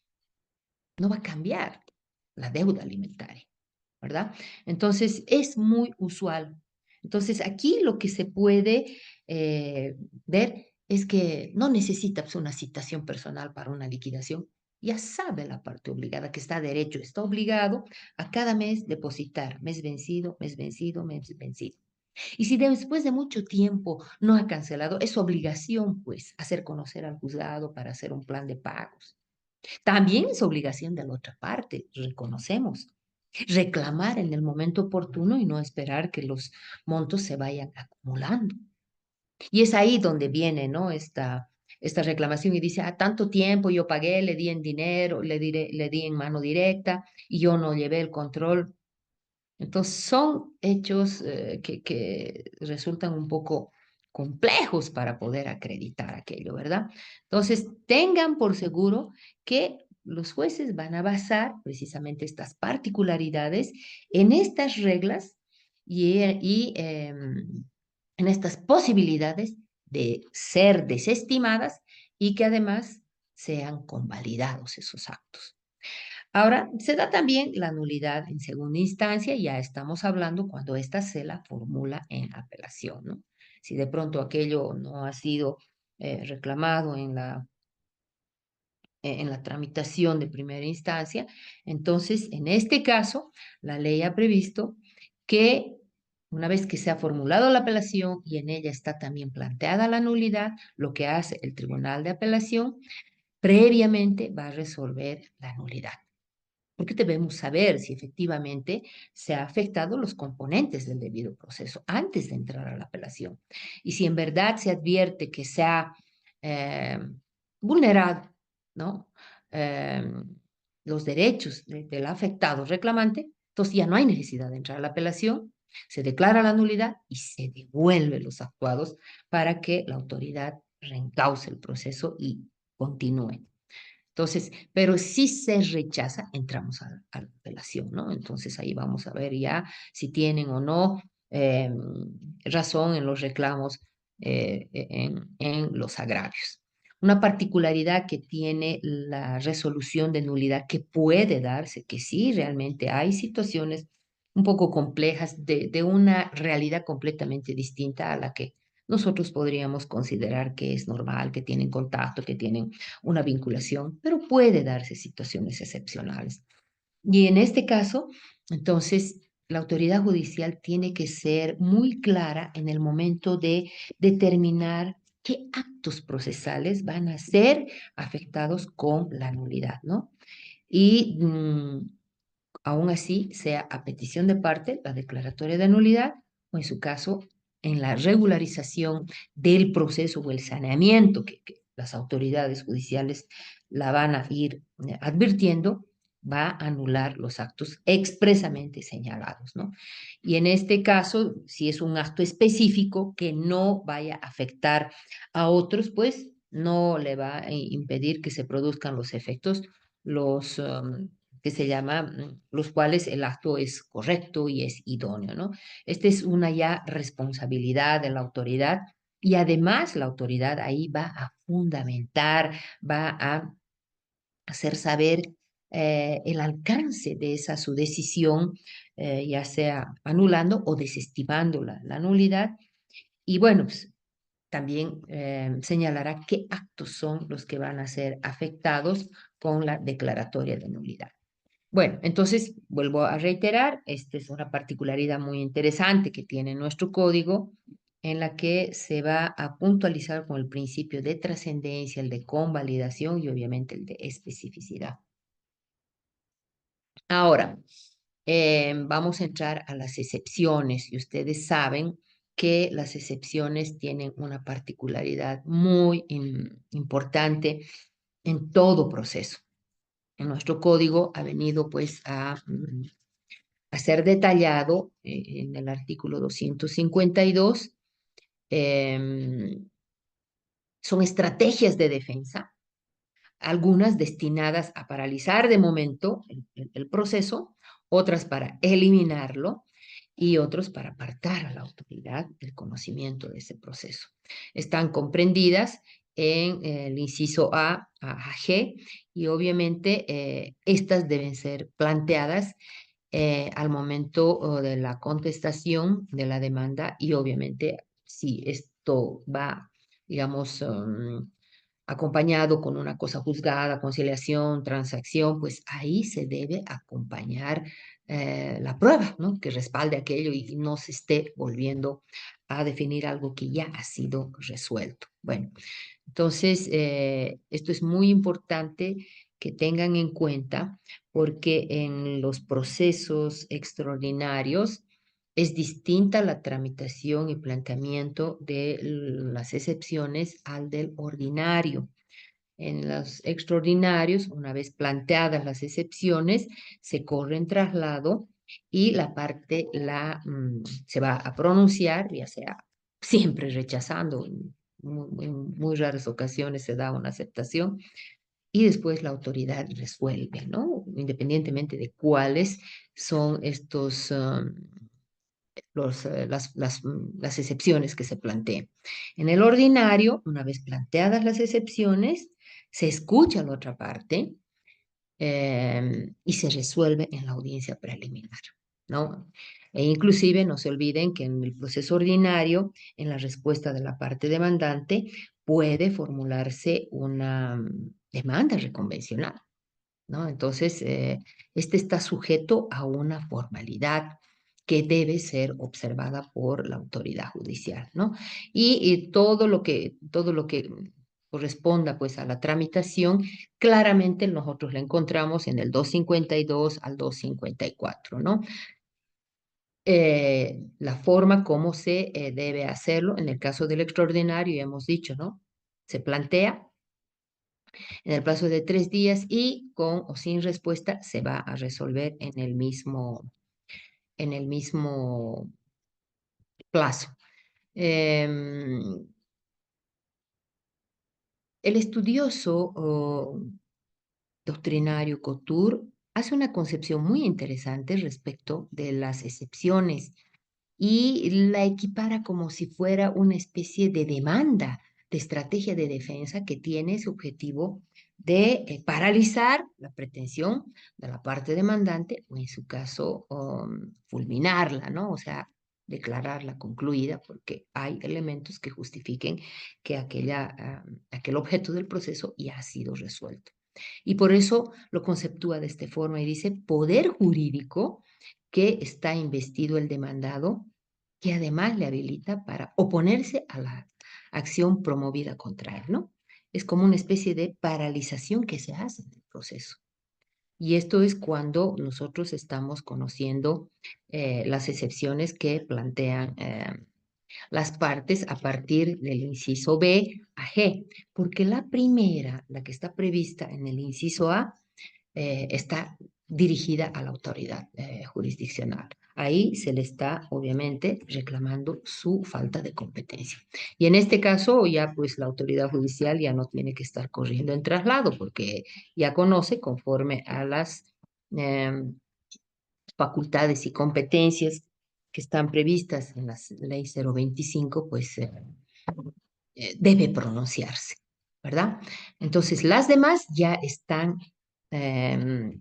no va a cambiar la deuda alimentaria, ¿verdad? Entonces, es muy usual. Entonces, aquí lo que se puede ver es que no necesita pues, una citación personal para una liquidación. Ya sabe la parte obligada que está derecho, está obligado a cada mes depositar, mes vencido, mes vencido, mes vencido. Y si después de mucho tiempo no ha cancelado, es su obligación, pues, hacer conocer al juzgado para hacer un plan de pagos. También es obligación de la otra parte, reconocemos. Reclamar en el momento oportuno y no esperar que los montos se vayan acumulando. Y es ahí donde viene, ¿no? Esta reclamación y dice, tanto tiempo yo pagué, le di en dinero, le di en mano directa y yo no llevé el control. Entonces, son hechos que resultan un poco complejos para poder acreditar aquello, ¿verdad? Entonces, tengan por seguro que los jueces van a basar precisamente estas particularidades en estas reglas y en estas posibilidades de ser desestimadas y que además sean convalidados esos actos. Ahora, se da también la nulidad en segunda instancia, ya estamos hablando cuando ésta se la formula en apelación, ¿no? Si de pronto aquello no ha sido reclamado en la tramitación de primera instancia, entonces, en este caso, la ley ha previsto que una vez que se ha formulado la apelación y en ella está también planteada la nulidad, lo que hace el Tribunal de Apelación previamente va a resolver la nulidad porque debemos saber si efectivamente se ha afectado los componentes del debido proceso antes de entrar a la apelación. Y si en verdad se advierte que se ha eh, vulnerado, ¿no? Eh, los derechos del afectado reclamante, entonces ya no hay necesidad de entrar a la apelación, se declara la nulidad y se devuelve los actuados para que la autoridad reencauce el proceso y continúe. Entonces, pero si se rechaza, entramos a la apelación, ¿no? Entonces ahí vamos a ver ya si tienen o no eh, razón en los reclamos en los agravios. Una particularidad que tiene la resolución de nulidad que puede darse, que sí, realmente hay situaciones un poco complejas de una realidad completamente distinta a la que nosotros podríamos considerar que es normal, que tienen contacto, que tienen una vinculación, pero puede darse situaciones excepcionales. Y en este caso, entonces, la autoridad judicial tiene que ser muy clara en el momento de determinar qué actos procesales van a ser afectados con la nulidad, ¿no? Y aún así, sea a petición de parte, la declaratoria de nulidad, o en su caso, en la regularización del proceso o el saneamiento que las autoridades judiciales la van a ir advirtiendo, va a anular los actos expresamente señalados, ¿no? Y en este caso, si es un acto específico que no vaya a afectar a otros, pues no le va a impedir que se produzcan los efectos, los que se llama, los cuales el acto es correcto y es idóneo, ¿no? Esta es una ya responsabilidad de la autoridad y además la autoridad ahí va a fundamentar, va a hacer saber el alcance de esa su decisión, ya sea anulando o desestimando la nulidad. Y bueno, pues, también señalará qué actos son los que van a ser afectados con la declaratoria de nulidad. Bueno, entonces vuelvo a reiterar, esta es una particularidad muy interesante que tiene nuestro código, en la que se va a puntualizar con el principio de trascendencia, el de convalidación y obviamente el de especificidad. Ahora, vamos a entrar a las excepciones y ustedes saben que las excepciones tienen una particularidad muy importante en todo proceso. En nuestro código ha venido pues a ser detallado en el artículo 252. Son estrategias de defensa, algunas destinadas a paralizar de momento el proceso, otras para eliminarlo y otros para apartar a la autoridad del conocimiento de ese proceso. Están comprendidas en el inciso a G y obviamente estas deben ser planteadas al momento de la contestación de la demanda y obviamente si esto va, digamos, acompañado con una cosa juzgada, conciliación, transacción, pues ahí se debe acompañar la prueba, ¿no? Que respalde aquello y no se esté volviendo a definir algo que ya ha sido resuelto. Bueno, entonces, esto es muy importante que tengan en cuenta porque en los procesos extraordinarios es distinta la tramitación y planteamiento de las excepciones al del ordinario. En los extraordinarios, una vez planteadas las excepciones, se corre en traslado y la parte se va a pronunciar, ya sea siempre rechazando, en muy raras ocasiones se da una aceptación y después la autoridad resuelve, ¿no? Independientemente de cuáles son estos, las excepciones que se planteen. En el ordinario, una vez planteadas las excepciones, se escucha la otra parte y se resuelve en la audiencia preliminar, ¿no? E inclusive no se olviden que en el proceso ordinario, en la respuesta de la parte demandante, puede formularse una demanda reconvencional, ¿no? Entonces, este está sujeto a una formalidad que debe ser observada por la autoridad judicial, ¿no? Y todo lo que corresponda pues a la tramitación, claramente nosotros la encontramos en el 252 al 254, ¿no? La forma como se debe hacerlo, en el caso del extraordinario, ya hemos dicho, ¿no? Se plantea en el plazo de 3 días y con o sin respuesta se va a resolver en el mismo plazo. El estudioso doctrinario Couture hace una concepción muy interesante respecto de las excepciones y la equipara como si fuera una especie de demanda, de estrategia de defensa que tiene su objetivo de paralizar la pretensión de la parte demandante o en su caso fulminarla, ¿no? O sea, declararla concluida porque hay elementos que justifiquen que aquel objeto del proceso ya ha sido resuelto. Y por eso lo conceptúa de esta forma y dice poder jurídico que está investido el demandado, que además le habilita para oponerse a la acción promovida contra él, ¿no? Es como una especie de paralización que se hace en el proceso. Y esto es cuando nosotros estamos conociendo las excepciones que plantean las partes a partir del inciso B a G, porque la primera, la que está prevista en el inciso A, está dirigida a la autoridad jurisdiccional. Ahí se le está obviamente reclamando su falta de competencia. Y en este caso ya pues la autoridad judicial ya no tiene que estar corriendo en traslado porque ya conoce conforme a las eh, facultades y competencias que están previstas en la ley 025, pues debe pronunciarse, ¿verdad? Entonces, las demás ya están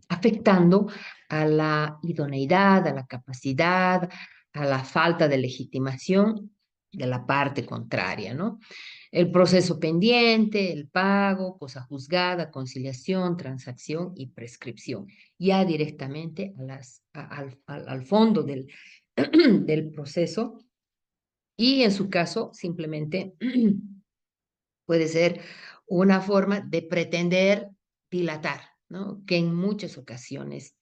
afectando a la idoneidad, a la capacidad, a la falta de legitimación de la parte contraria, ¿no? El proceso pendiente, el pago, cosa juzgada, conciliación, transacción y prescripción, ya directamente al fondo del, del proceso y en su caso simplemente puede ser una forma de pretender dilatar, ¿no? Que en muchas ocasiones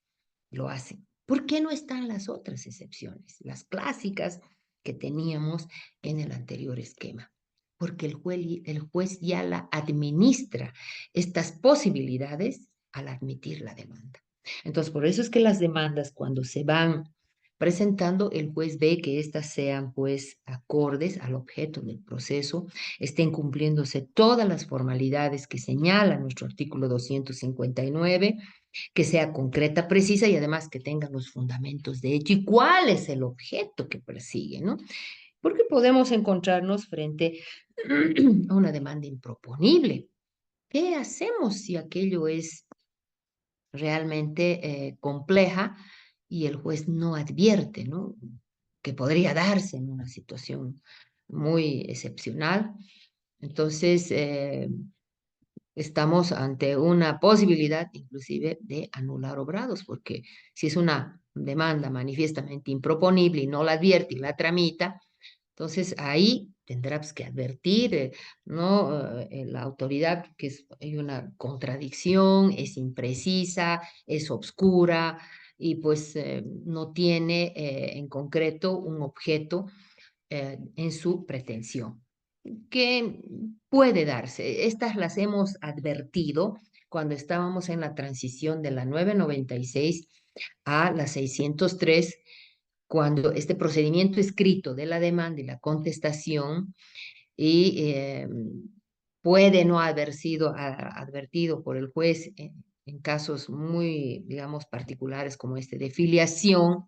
lo hacen. ¿Por qué no están las otras excepciones, las clásicas que teníamos en el anterior esquema? Porque el juez ya la administra estas posibilidades al admitir la demanda. Entonces, por eso es que las demandas cuando se van presentando, el juez ve que éstas sean pues acordes al objeto del proceso, estén cumpliéndose todas las formalidades que señala nuestro artículo 259, que sea concreta, precisa y además que tenga los fundamentos de hecho y cuál es el objeto que persigue, ¿no? Porque podemos encontrarnos frente a una demanda improponible. ¿Qué hacemos si aquello es realmente compleja y el juez no advierte, ¿no? Que podría darse en una situación muy excepcional? Entonces, estamos ante una posibilidad inclusive de anular obrados, porque si es una demanda manifiestamente improponible y no la advierte y la tramita, entonces ahí tendrá pues, que advertir, ¿no? La autoridad que hay una contradicción, es imprecisa, es obscura y pues no tiene en concreto un objeto en su pretensión que puede darse. Estas las hemos advertido cuando estábamos en la transición de la 996 a la 603, cuando este procedimiento escrito de la demanda y la contestación y puede no haber sido advertido por el juez en casos muy, digamos, particulares como este de filiación,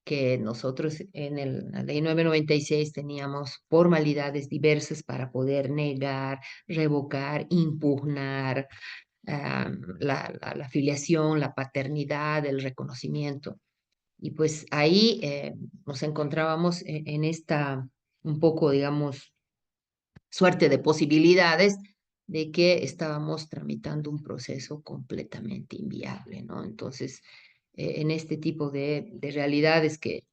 que nosotros en la ley 996 teníamos formalidades diversas para poder negar, revocar, impugnar la filiación, la paternidad, el reconocimiento. Y pues ahí nos encontrábamos en esta un poco, digamos, suerte de posibilidades de que estábamos tramitando un proceso completamente inviable, ¿no? Entonces, en este tipo de realidades que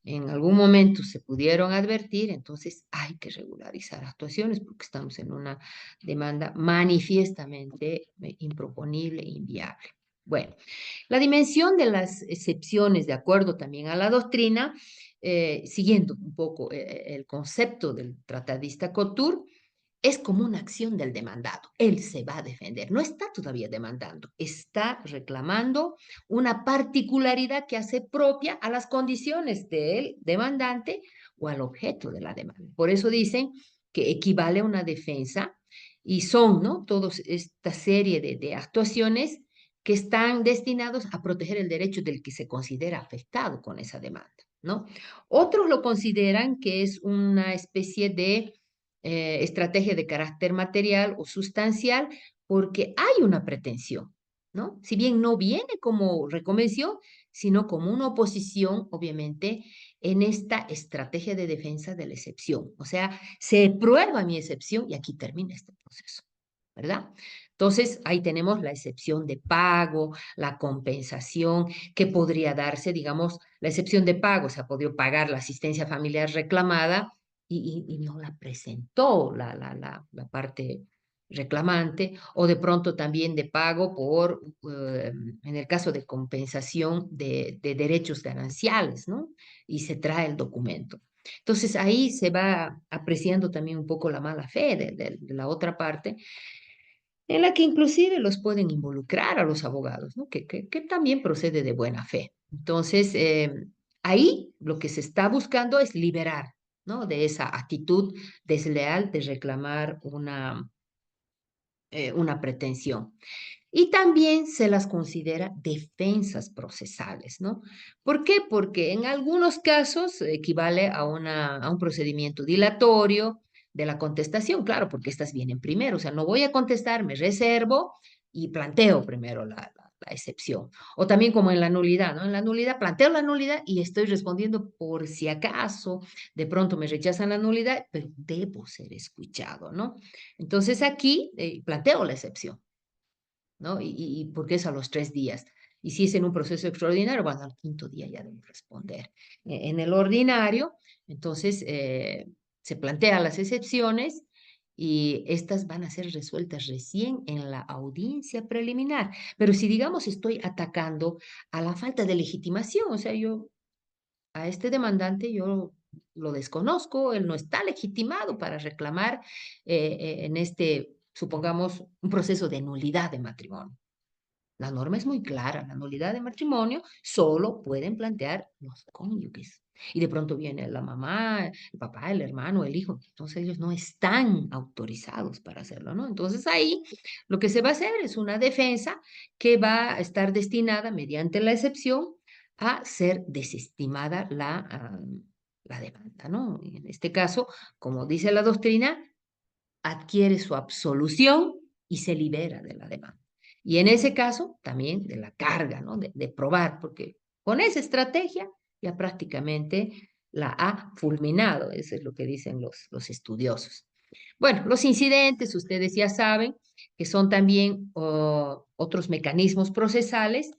en algún momento se pudieron advertir, entonces hay que regularizar actuaciones porque estamos en una demanda manifiestamente improponible e inviable. Bueno, la dimensión de las excepciones, de acuerdo también a la doctrina, siguiendo un poco el concepto del tratadista Couture, es como una acción del demandado. Él se va a defender. No está todavía demandando, está reclamando una particularidad que hace propia a las condiciones del demandante o al objeto de la demanda. Por eso dicen que equivale a una defensa y son, ¿no? Toda esta serie de actuaciones que están destinados a proteger el derecho del que se considera afectado con esa demanda. ¿no? Otros lo consideran que es una especie de estrategia de carácter material o sustancial porque hay una pretensión, ¿no? Si bien no viene como reconvención, sino como una oposición, obviamente, en esta estrategia de defensa de la excepción. O sea, se prueba mi excepción y aquí termina este proceso, ¿verdad? Entonces, ahí tenemos la excepción de pago, la compensación que podría darse, digamos, la excepción de pago, se ha podido pagar la asistencia familiar reclamada y no la presentó la parte reclamante, o de pronto también de pago por, en el caso de compensación de derechos gananciales, ¿no? Y se trae el documento. Entonces ahí se va apreciando también un poco la mala fe de la otra parte, en la que inclusive los pueden involucrar a los abogados, ¿no? Que también procede de buena fe. Entonces, ahí lo que se está buscando es liberar, ¿no? De esa actitud desleal de reclamar una pretensión. Y también se las considera defensas procesales, ¿no? ¿Por qué? Porque en algunos casos equivale a un procedimiento dilatorio de la contestación, claro, porque estas vienen primero, o sea, no voy a contestar, me reservo y planteo primero la excepción. O también como en la nulidad, ¿no? En la nulidad planteo la nulidad y estoy respondiendo por si acaso de pronto me rechazan la nulidad, pero debo ser escuchado, ¿no? Entonces aquí planteo la excepción, ¿no? Y porque es a los 3 días. Y si es en un proceso extraordinario, bueno, al quinto día ya deben responder. En el ordinario, entonces, se plantean las excepciones y estas van a ser resueltas recién en la audiencia preliminar. Pero si, digamos, estoy atacando a la falta de legitimación, o sea, yo a este demandante yo lo desconozco, él no está legitimado para reclamar en este, supongamos, un proceso de nulidad de matrimonio. La norma es muy clara, la nulidad de matrimonio solo pueden plantear los cónyuges. Y de pronto viene la mamá, el papá, el hermano, el hijo. Entonces ellos no están autorizados para hacerlo, ¿no? Entonces ahí lo que se va a hacer es una defensa que va a estar destinada mediante la excepción a ser desestimada la demanda, ¿no? Y en este caso, como dice la doctrina, adquiere su absolución y se libera de la demanda. Y en ese caso, también de la carga, ¿no? De probar, porque con esa estrategia ya prácticamente la ha fulminado, eso es lo que dicen los estudiosos. Bueno, los incidentes, ustedes ya saben que son también otros mecanismos procesales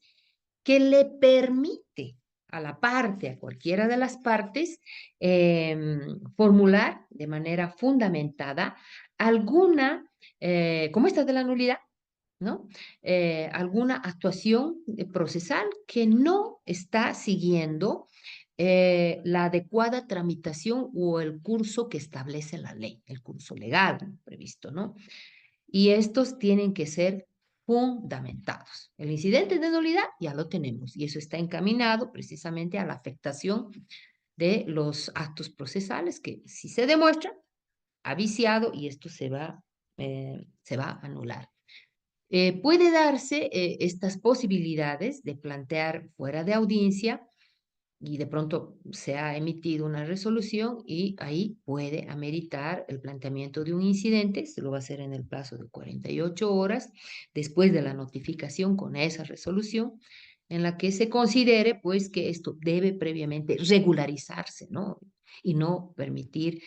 que le permite a la parte, a cualquiera de las partes, formular de manera fundamentada alguna, como esta de la nulidad, ¿no? Alguna actuación procesal que no está siguiendo la adecuada tramitación o el curso que establece la ley, el curso legal previsto, ¿no? Y estos tienen que ser fundamentados. El incidente de nulidad ya lo tenemos y eso está encaminado precisamente a la afectación de los actos procesales que si se demuestra ha viciado y esto se va a anular. Puede darse estas posibilidades de plantear fuera de audiencia y de pronto se ha emitido una resolución y ahí puede ameritar el planteamiento de un incidente, se lo va a hacer en el plazo de 48 horas después de la notificación con esa resolución, en la que se considere pues que esto debe previamente regularizarse, ¿no? Y no permitir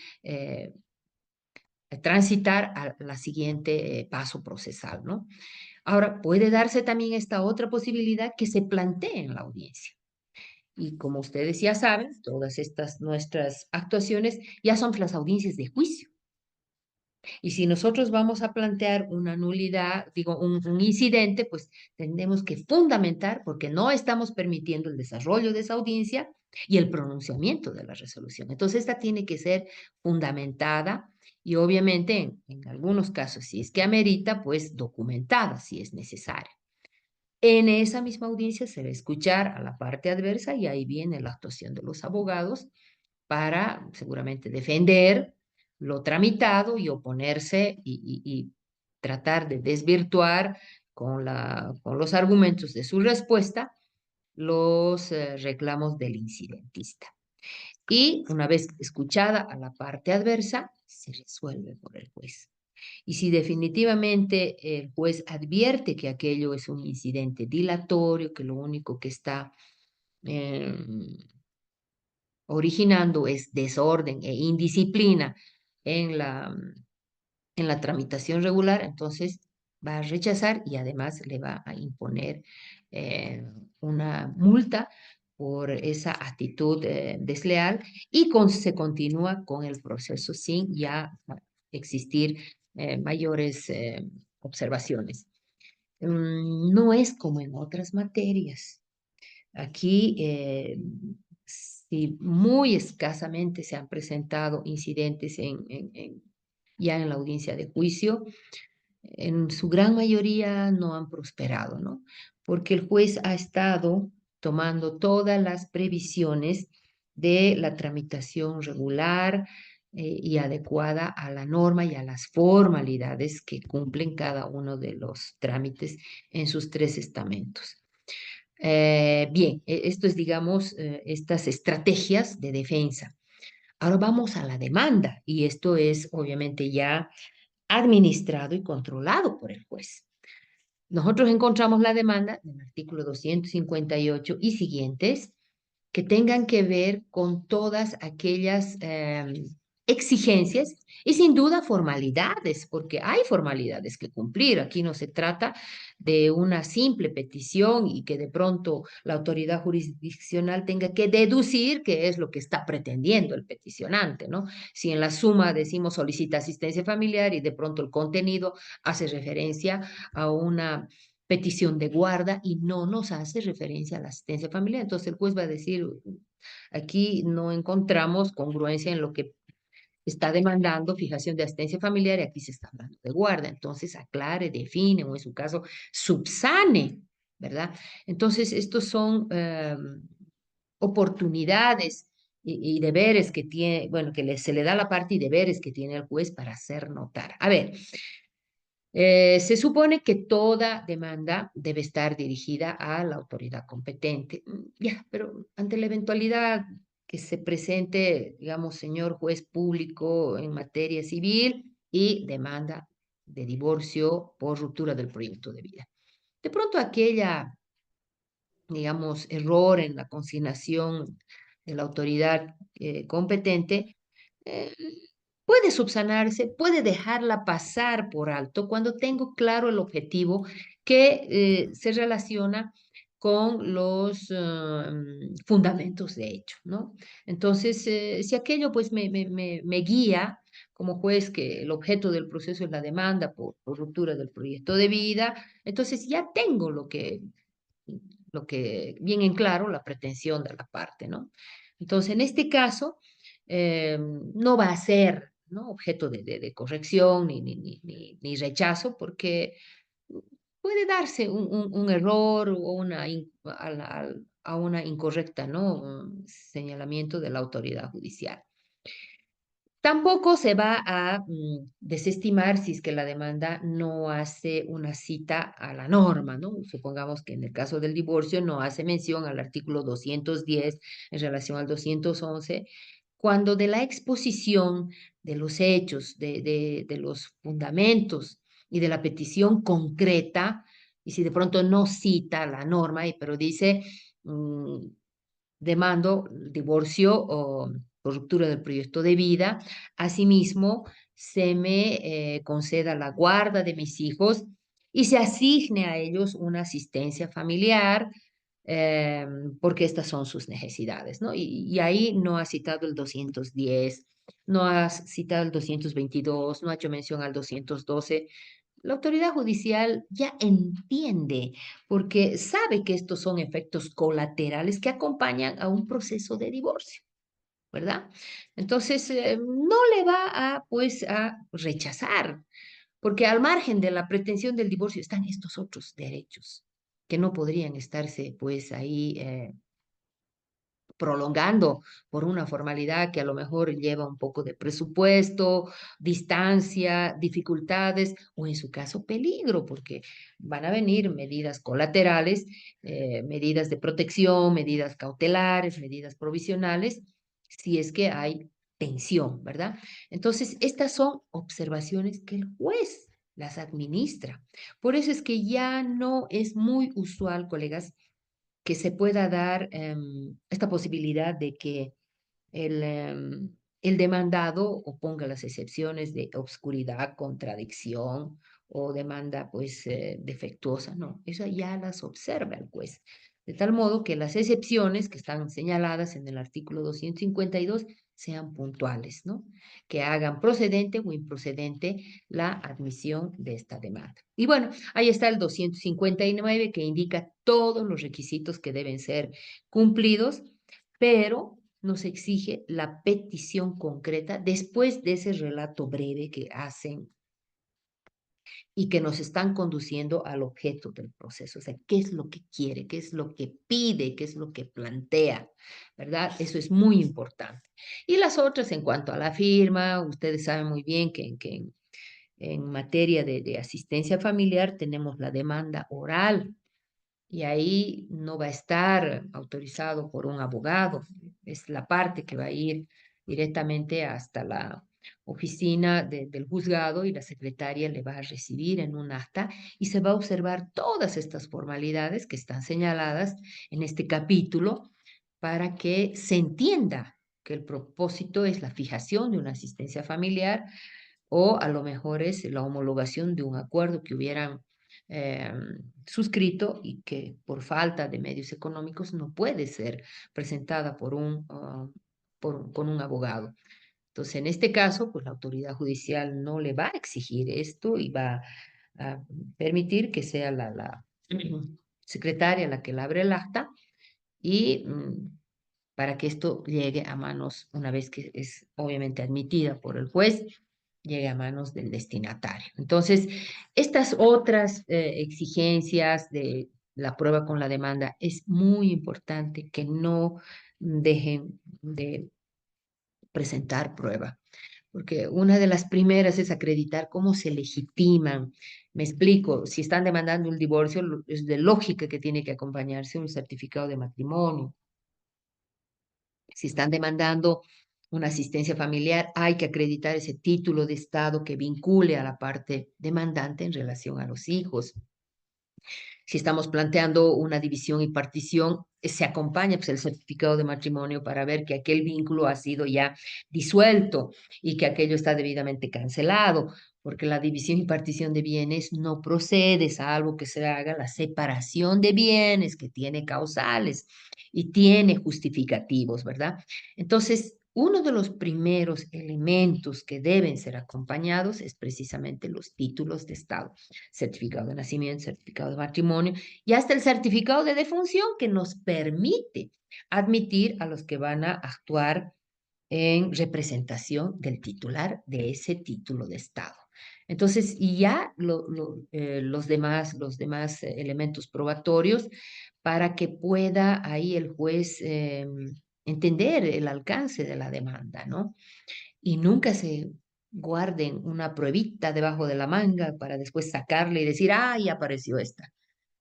transitar a la siguiente paso procesal, ¿no? Ahora, puede darse también esta otra posibilidad que se plantee en la audiencia. Y como ustedes ya saben, todas estas nuestras actuaciones ya son las audiencias de juicio. Y si nosotros vamos a plantear una nulidad, digo, un incidente, pues tenemos que fundamentar porque no estamos permitiendo el desarrollo de esa audiencia y el pronunciamiento de la resolución. Entonces, esta tiene que ser fundamentada y obviamente en algunos casos, si es que amerita, pues documentada si es necesario. En esa misma audiencia se va a escuchar a la parte adversa y ahí viene la actuación de los abogados para seguramente defender lo tramitado y oponerse y tratar de desvirtuar con los argumentos de su respuesta los reclamos del incidentista. y una vez escuchada a la parte adversa, se resuelve por el juez. Y si definitivamente el juez advierte que aquello es un incidente dilatorio, que lo único que está eh, originando es desorden e indisciplina en la tramitación regular, entonces va a rechazar y además le va a imponer una multa por esa actitud desleal y se continúa con el proceso sin ya existir mayores observaciones. No es como en otras materias. Aquí, si muy escasamente se han presentado incidentes ya en la audiencia de juicio, en su gran mayoría no han prosperado, ¿no? Porque el juez ha estado tomando todas las previsiones de la tramitación regular y adecuada a la norma y a las formalidades que cumplen cada uno de los trámites en sus tres estamentos. Bien, esto es, digamos, estas estrategias de defensa. Ahora vamos a la demanda y esto es obviamente ya administrado y controlado por el juez. Nosotros encontramos la demanda en el artículo 258 y siguientes que tengan que ver con todas aquellas exigencias y sin duda formalidades, porque hay formalidades que cumplir. Aquí no se trata de una simple petición y que de pronto la autoridad jurisdiccional tenga que deducir qué es lo que está pretendiendo el peticionante, ¿no? Si en la suma decimos solicita asistencia familiar y de pronto el contenido hace referencia a una petición de guarda y no nos hace referencia a la asistencia familiar. Entonces el juez va a decir, aquí no encontramos congruencia en lo que está demandando fijación de asistencia familiar y aquí se está hablando de guarda. Entonces aclare, define o en su caso subsane, ¿verdad? Entonces estos son oportunidades y deberes que tiene, bueno, se le da a la parte y deberes que tiene el juez para hacer notar. A ver, se supone que toda demanda debe estar dirigida a la autoridad competente. Ya, pero ante la eventualidad que se presente, digamos, señor juez público en materia civil y demanda de divorcio por ruptura del proyecto de vida. De pronto aquella, digamos, error en la consignación de la autoridad competente eh, puede subsanarse, puede dejarla pasar por alto cuando tengo claro el objetivo que se relaciona con los fundamentos de hecho, ¿no? Entonces, si aquello pues me guía como juez que el objeto del proceso es la demanda por ruptura del proyecto de vida, entonces ya tengo lo que bien en claro, la pretensión de la parte, ¿no? Entonces, en este caso, no va a ser, ¿no?, objeto de corrección ni rechazo, porque puede darse un error o a una incorrecta, ¿no?, un señalamiento de la autoridad judicial. Tampoco se va a desestimar si es que la demanda no hace una cita a la norma, ¿no? Supongamos que en el caso del divorcio no hace mención al artículo 210 en relación al 211, cuando de la exposición de los hechos, de los fundamentos y de la petición concreta, y si de pronto no cita la norma, pero dice mm, demando divorcio o por ruptura del proyecto de vida. Asimismo, se me conceda la guarda de mis hijos y se asigne a ellos una asistencia familiar eh, porque estas son sus necesidades, ¿no? Y ahí no ha citado el 210, no ha citado el 222, no ha hecho mención al 212. La autoridad judicial ya entiende, porque sabe que estos son efectos colaterales que acompañan a un proceso de divorcio, ¿verdad? Entonces, no le va a, pues, a rechazar, porque al margen de la pretensión del divorcio están estos otros derechos que no podrían estarse, pues, ahí prolongando por una formalidad que a lo mejor lleva un poco de presupuesto, distancia, dificultades o en su caso peligro, porque van a venir medidas colaterales, medidas de protección, medidas cautelares, medidas provisionales si es que hay tensión, ¿verdad? Entonces, estas son observaciones que el juez las administra. Por eso es que ya no es muy usual, colegas, que se pueda dar esta posibilidad de que el demandado oponga las excepciones de obscuridad, contradicción o demanda pues defectuosa. No, eso ya las observa el juez. De tal modo que las excepciones que están señaladas en el artículo 252 sean puntuales, ¿no? Que hagan procedente o improcedente la admisión de esta demanda. Y bueno, ahí está el 259 que indica todos los requisitos que deben ser cumplidos, pero nos exige la petición concreta después de ese relato breve que hacen y que nos están conduciendo al objeto del proceso. O sea, qué es lo que quiere, qué es lo que pide, qué es lo que plantea, ¿verdad? Eso es muy importante. Y las otras, en cuanto a la firma, ustedes saben muy bien que en materia de asistencia familiar tenemos la demanda oral y ahí no va a estar autorizado por un abogado. Es la parte que va a ir directamente hasta la oficina del juzgado y la secretaria le va a recibir en un acta y se va a observar todas estas formalidades que están señaladas en este capítulo para que se entienda que el propósito es la fijación de una asistencia familiar o a lo mejor es la homologación de un acuerdo que hubieran eh, suscrito y que por falta de medios económicos no puede ser presentada con un abogado. Entonces, en este caso, pues la autoridad judicial no le va a exigir esto y va a permitir que sea la secretaria la que le abre el acta y para que esto llegue a manos, una vez que es obviamente admitida por el juez, llegue a manos del destinatario. Entonces, estas otras exigencias de la prueba con la demanda es muy importante que no dejen de presentar prueba, porque una de las primeras es acreditar cómo se legitiman. Me explico, si están demandando un divorcio, es de lógica que tiene que acompañarse un certificado de matrimonio. Si están demandando una asistencia familiar, hay que acreditar ese título de Estado que vincule a la parte demandante en relación a los hijos. Si estamos planteando una división y partición, se acompaña pues, el certificado de matrimonio para ver que aquel vínculo ha sido ya disuelto y que aquello está debidamente cancelado, porque la división y partición de bienes no procede, salvo que se haga la separación de bienes que tiene causales y tiene justificativos, ¿verdad? Entonces, uno de los primeros elementos que deben ser acompañados es precisamente los títulos de Estado, certificado de nacimiento, certificado de matrimonio y hasta el certificado de defunción que nos permite admitir a los que van a actuar en representación del titular de ese título de Estado. Entonces, y ya los demás elementos probatorios para que pueda ahí el juez entender el alcance de la demanda, ¿no? Y nunca se guarden una pruebita debajo de la manga para después sacarle y decir, ¡ay, apareció esta!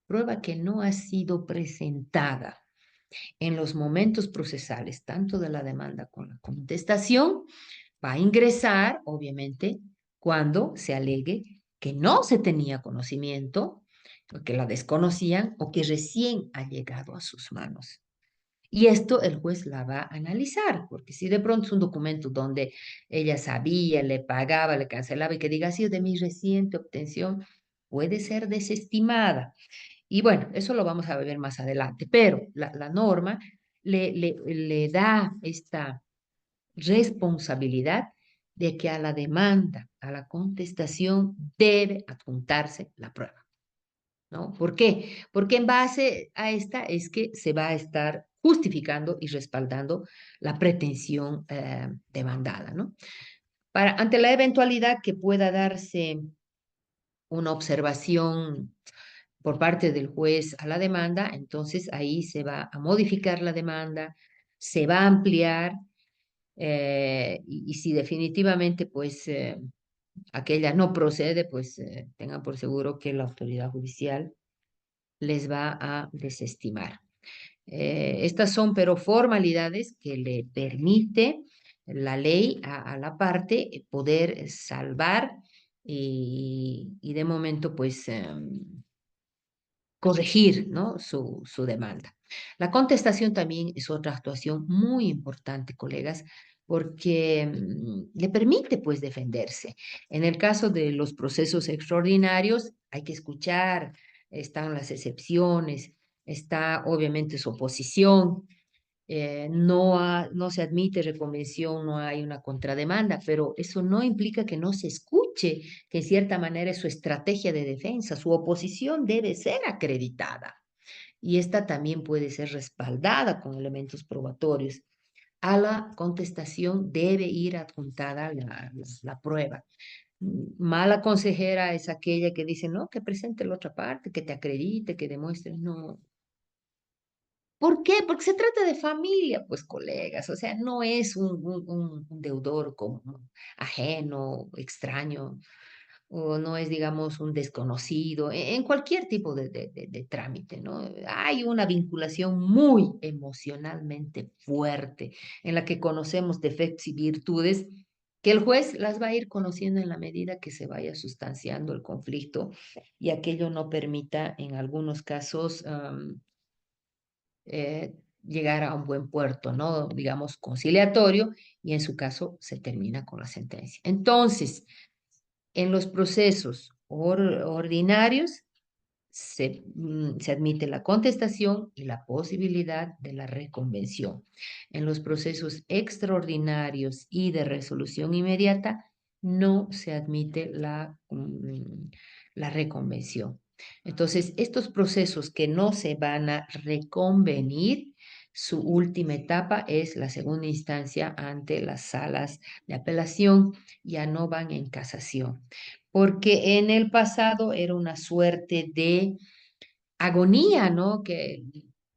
Prueba que no ha sido presentada en los momentos procesales, tanto de la demanda como la contestación, va a ingresar, obviamente, cuando se alegue que no se tenía conocimiento, o que la desconocían o que recién ha llegado a sus manos. Y esto el juez la va a analizar, porque si de pronto es un documento donde ella sabía, le pagaba, le cancelaba y que diga, ha sido de mi reciente obtención, puede ser desestimada. Y bueno, eso lo vamos a ver más adelante, pero la norma le da esta responsabilidad de que a la demanda, a la contestación, debe adjuntarse la prueba, ¿no? ¿Por qué? Porque en base a esta es que se va a estar justificando y respaldando la pretensión demandada, ¿no? Ante la eventualidad que pueda darse una observación por parte del juez a la demanda, entonces ahí se va a modificar la demanda, se va a ampliar y si definitivamente pues aquella no procede, pues tengan por seguro que la autoridad judicial les va a desestimar. Estas son, pero, formalidades que le permite la ley a la parte poder salvar y de momento, pues, corregir, ¿no? Su demanda. La contestación también es otra actuación muy importante, colegas, porque le permite, pues, defenderse. En el caso de los procesos extraordinarios, hay que escuchar, están las excepciones, está obviamente su oposición, no se admite reconvención, no hay una contrademanda, pero eso no implica que no se escuche, que en cierta manera es su estrategia de defensa, su oposición debe ser acreditada y esta también puede ser respaldada con elementos probatorios. A la contestación debe ir adjuntada la prueba. Mala consejera es aquella que dice, no, que presente la otra parte, que te acredite, que demuestre. No, ¿por qué? Porque se trata de familia, pues, colegas, o sea, no es un deudor como ajeno, extraño, o no es, digamos, un desconocido, en cualquier tipo de trámite, ¿no? Hay una vinculación muy emocionalmente fuerte en la que conocemos defectos y virtudes que el juez las va a ir conociendo en la medida que se vaya sustanciando el conflicto y aquello no permita, en algunos casos, llegar a un buen puerto, ¿no? Digamos, conciliatorio, y en su caso se termina con la sentencia. Entonces, en los procesos ordinarios se admite la contestación y la posibilidad de la reconvención. En los procesos extraordinarios y de resolución inmediata no se admite la reconvención. Entonces, estos procesos que no se van a reconvenir, su última etapa es la segunda instancia ante las salas de apelación, ya no van en casación, porque en el pasado era una suerte de agonía, ¿no? Que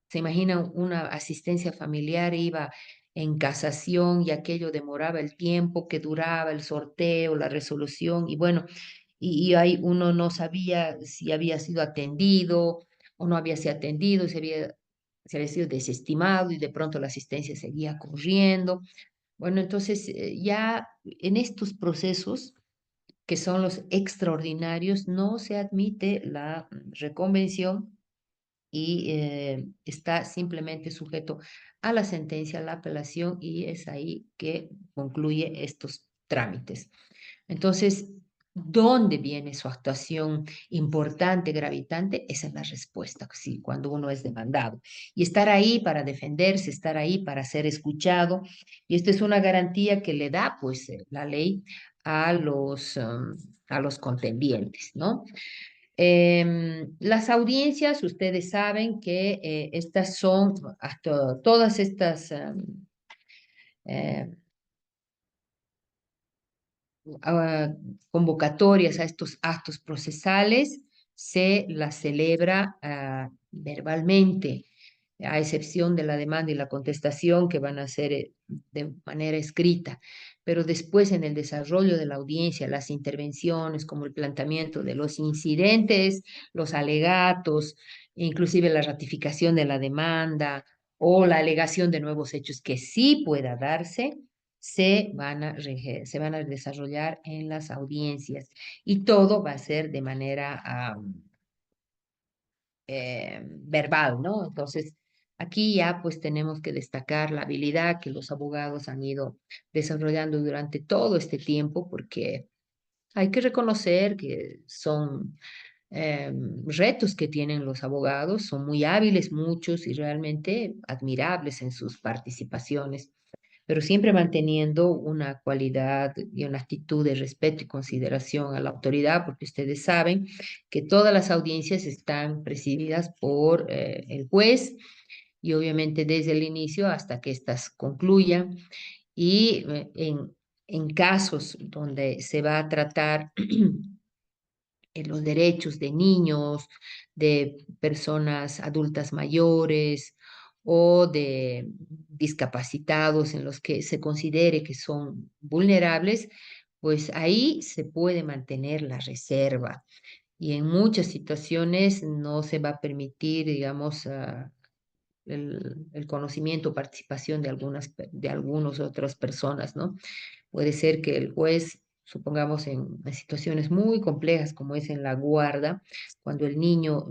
se imagina una asistencia familiar iba en casación y aquello demoraba el tiempo que duraba el sorteo, la resolución, y bueno, y ahí uno no sabía si había sido atendido o no había sido atendido, si había sido desestimado y de pronto la asistencia seguía corriendo. Bueno, entonces ya en estos procesos que son los extraordinarios, no se admite la reconvención y está simplemente sujeto a la sentencia, a la apelación, y es ahí que concluye estos trámites. Entonces, ¿dónde viene su actuación importante, gravitante? Esa es la respuesta, sí, cuando uno es demandado. Y estar ahí para defenderse, estar ahí para ser escuchado. Y esta es una garantía que le da, pues, la ley a los contendientes, ¿no? Las audiencias, ustedes saben que estas son, hasta todas estas eh, ah, convocatorias a estos actos procesales se las celebra verbalmente, a excepción de la demanda y la contestación que van a ser de manera escrita. Pero después en el desarrollo de la audiencia, las intervenciones como el planteamiento de los incidentes, los alegatos, inclusive la ratificación de la demanda o la alegación de nuevos hechos que sí pueda darse, se van a desarrollar en las audiencias y todo va a ser de manera verbal, ¿no? Entonces, aquí ya pues tenemos que destacar la habilidad que los abogados han ido desarrollando durante todo este tiempo, porque hay que reconocer que son retos que tienen los abogados, son muy hábiles muchos y realmente admirables en sus participaciones, pero siempre manteniendo una cualidad y una actitud de respeto y consideración a la autoridad, porque ustedes saben que todas las audiencias están presididas por el juez y obviamente desde el inicio hasta que éstas concluyan. Y en casos donde se va a tratar los derechos de niños, de personas adultas mayores o de discapacitados en los que se considere que son vulnerables, pues ahí se puede mantener la reserva. Y en muchas situaciones no se va a permitir, digamos, el conocimiento, participación de algunas otras personas, ¿no? Puede ser que el juez, supongamos en situaciones muy complejas como es en la guarda, cuando el niño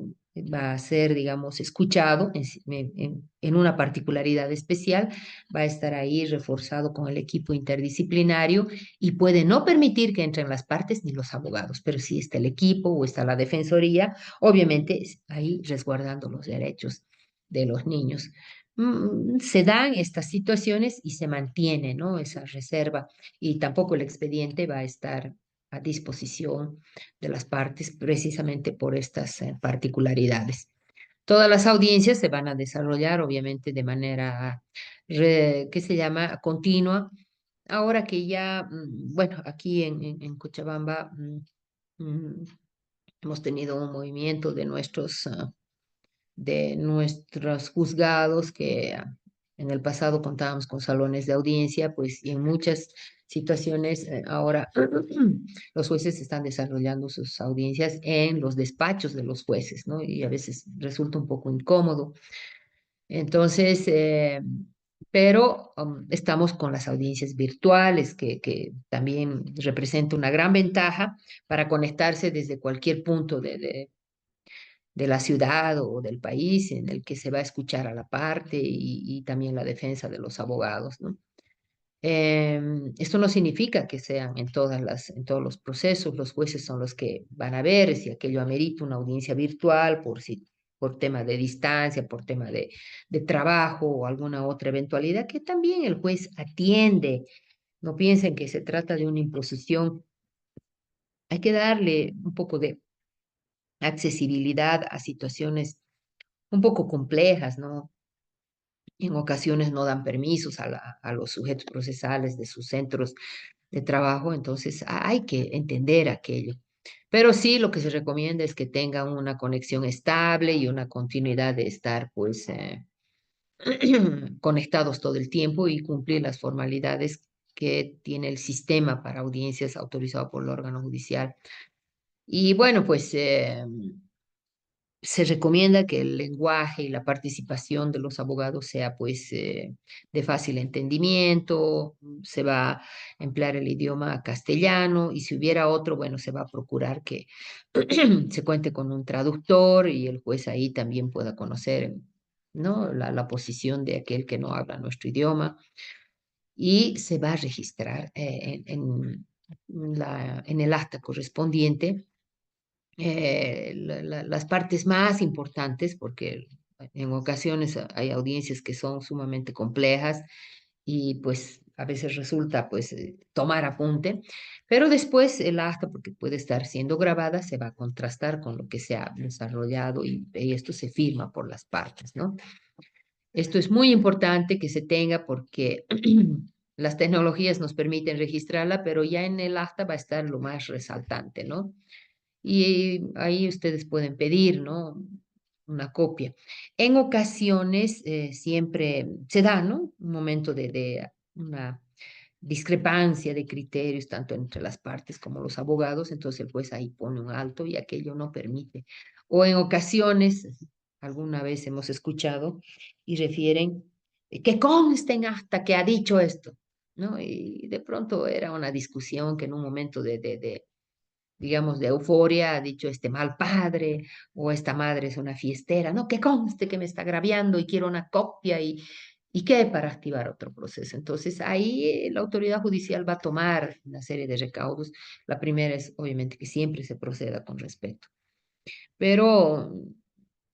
va a ser, digamos, escuchado en una particularidad especial, va a estar ahí reforzado con el equipo interdisciplinario y puede no permitir que entren las partes ni los abogados, pero si está el equipo o está la defensoría, obviamente ahí resguardando los derechos de los niños. Se dan estas situaciones y se mantiene, ¿no? Esa reserva y tampoco el expediente va a estar a disposición de las partes precisamente por estas particularidades. Todas las audiencias se van a desarrollar, obviamente, de manera, ¿qué se llama?, continua. Ahora que ya, bueno, aquí en Cochabamba mm, hemos tenido un movimiento de nuestros juzgados que en el pasado contábamos con salones de audiencia, pues y en muchas situaciones ahora los jueces están desarrollando sus audiencias en los despachos de los jueces, ¿no? Y a veces resulta un poco incómodo. Entonces, pero estamos con las audiencias virtuales, que también representa una gran ventaja para conectarse desde cualquier punto de la ciudad o del país en el que se va a escuchar a la parte y también la defensa de los abogados, ¿no? Esto no significa que sean en todos los procesos, los jueces son los que van a ver si aquello amerita una audiencia virtual por tema de distancia, por tema de trabajo o alguna otra eventualidad que también el juez atiende. No piensen que se trata de una imposición. Hay que darle un poco de accesibilidad a situaciones un poco complejas, ¿no? En ocasiones no dan permisos a los sujetos procesales de sus centros de trabajo, entonces hay que entender aquello. Pero sí, lo que se recomienda es que tengan una conexión estable y una continuidad de estar, pues, conectados todo el tiempo y cumplir las formalidades que tiene el sistema para audiencias autorizado por el órgano judicial. Y bueno, pues se recomienda que el lenguaje y la participación de los abogados sea pues de fácil entendimiento, se va a emplear el idioma castellano y si hubiera otro, bueno, se va a procurar que se cuente con un traductor y el juez ahí también pueda conocer, ¿no? La posición de aquel que no habla nuestro idioma y se va a registrar en el acta correspondiente las partes más importantes, porque en ocasiones hay audiencias que son sumamente complejas y pues a veces resulta pues tomar apunte, pero después el acta, porque puede estar siendo grabada, se va a contrastar con lo que se ha desarrollado y esto se firma por las partes, ¿no? Esto es muy importante que se tenga porque las tecnologías nos permiten registrarla, pero ya en el acta va a estar lo más resaltante, ¿no? Y ahí ustedes pueden pedir, ¿no? Una copia. En ocasiones siempre se da, ¿no? Un momento de una discrepancia de criterios, tanto entre las partes como los abogados, entonces el juez ahí pone un alto y aquello no permite. O en ocasiones, alguna vez hemos escuchado y refieren que consten hasta que ha dicho esto, ¿no? Y de pronto era una discusión que en un momento digamos, de euforia, ha dicho este mal padre o esta madre es una fiestera, no, que conste que me está agraviando y quiero una copia y qué para activar otro proceso. Entonces ahí la autoridad judicial va a tomar una serie de recaudos. La primera es obviamente que siempre se proceda con respeto, pero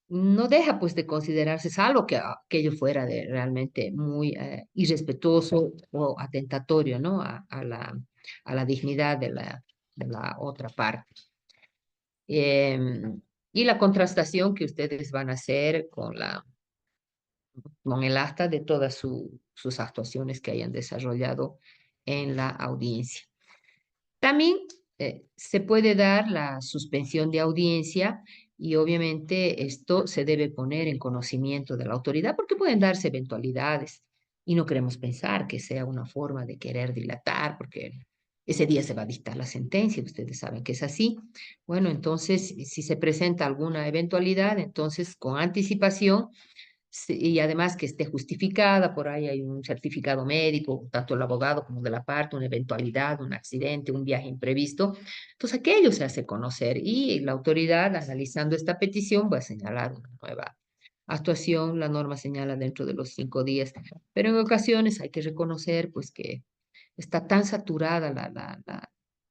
no deja pues de considerarse, salvo que aquello fuera de realmente muy irrespetuoso o atentatorio, ¿no? A la dignidad de la otra parte. Y la contrastación que ustedes van a hacer con el acta de todas sus actuaciones que hayan desarrollado en la audiencia. También se puede dar la suspensión de audiencia y obviamente esto se debe poner en conocimiento de la autoridad porque pueden darse eventualidades y no queremos pensar que sea una forma de querer dilatar porque ese día se va a dictar la sentencia, ustedes saben que es así. Bueno, entonces si se presenta alguna eventualidad, entonces con anticipación Sí, y además que esté justificada, por ahí hay un certificado médico, tanto el abogado como de la parte, una eventualidad, un accidente, un viaje imprevisto. Entonces aquello se hace conocer y la autoridad, analizando esta petición, va a señalar una nueva actuación. La norma señala dentro de los 5 días, pero en ocasiones hay que reconocer pues que está tan saturada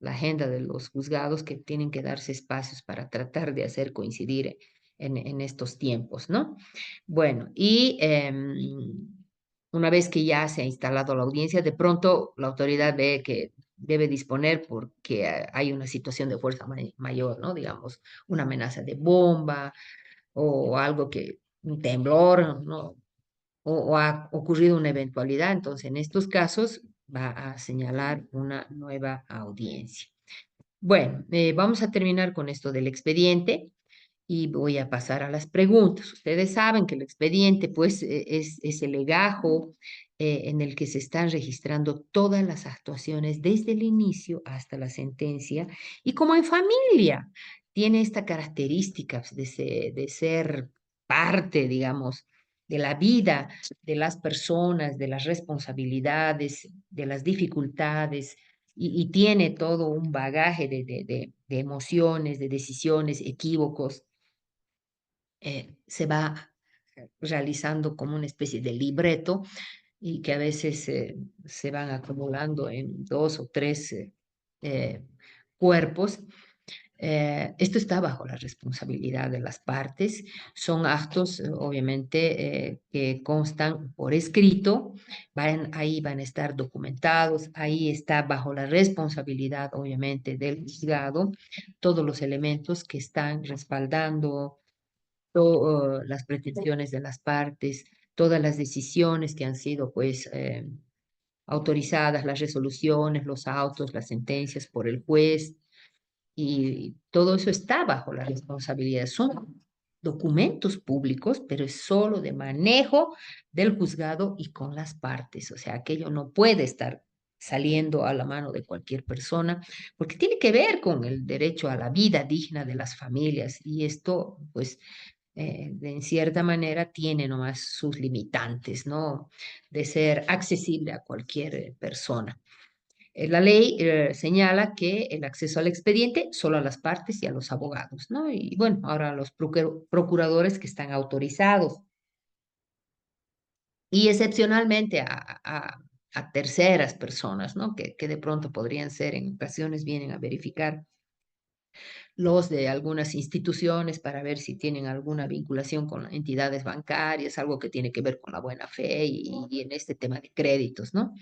la agenda de los juzgados que tienen que darse espacios para tratar de hacer coincidir en estos tiempos, ¿no? Bueno, y una vez que ya se ha instalado la audiencia, de pronto la autoridad ve que debe disponer porque hay una situación de fuerza mayor, ¿no? Digamos, una amenaza de bomba o algo que, un temblor, ¿no? O ha ocurrido una eventualidad, entonces en estos casos va a señalar una nueva audiencia. Bueno, vamos a terminar con esto del expediente y voy a pasar a las preguntas. Ustedes saben que el expediente, pues, es el legajo en el que se están registrando todas las actuaciones desde el inicio hasta la sentencia y como en familia tiene esta característica de ser parte, digamos, de la vida de las personas, de las responsabilidades, de las dificultades y tiene todo un bagaje de emociones, de decisiones, equívocos, se va realizando como una especie de libreto y que a veces se van acumulando en dos o tres eh, cuerpos. Esto está bajo la responsabilidad de las partes. Son actos, obviamente, que constan por escrito, ahí van a estar documentados, ahí está bajo la responsabilidad, obviamente, del juzgado, todos los elementos que están respaldando las pretensiones de las partes, todas las decisiones que han sido, pues, autorizadas, las resoluciones, los autos, las sentencias por el juez y todo eso está bajo la responsabilidad. Son documentos públicos, pero es solo de manejo del juzgado y con las partes. O sea, aquello no puede estar saliendo a la mano de cualquier persona, porque tiene que ver con el derecho a la vida digna de las familias y esto, pues, en cierta manera tiene nomás sus limitantes, ¿no? De ser accesible a cualquier persona. La ley señala que el acceso al expediente solo a las partes y a los abogados, ¿no? Y bueno, ahora a los procuradores que están autorizados y excepcionalmente a terceras personas, ¿no? Que de pronto podrían ser, en ocasiones vienen a verificar los de algunas instituciones para ver si tienen alguna vinculación con entidades bancarias, algo que tiene que ver con la buena fe y en este tema de créditos, ¿no?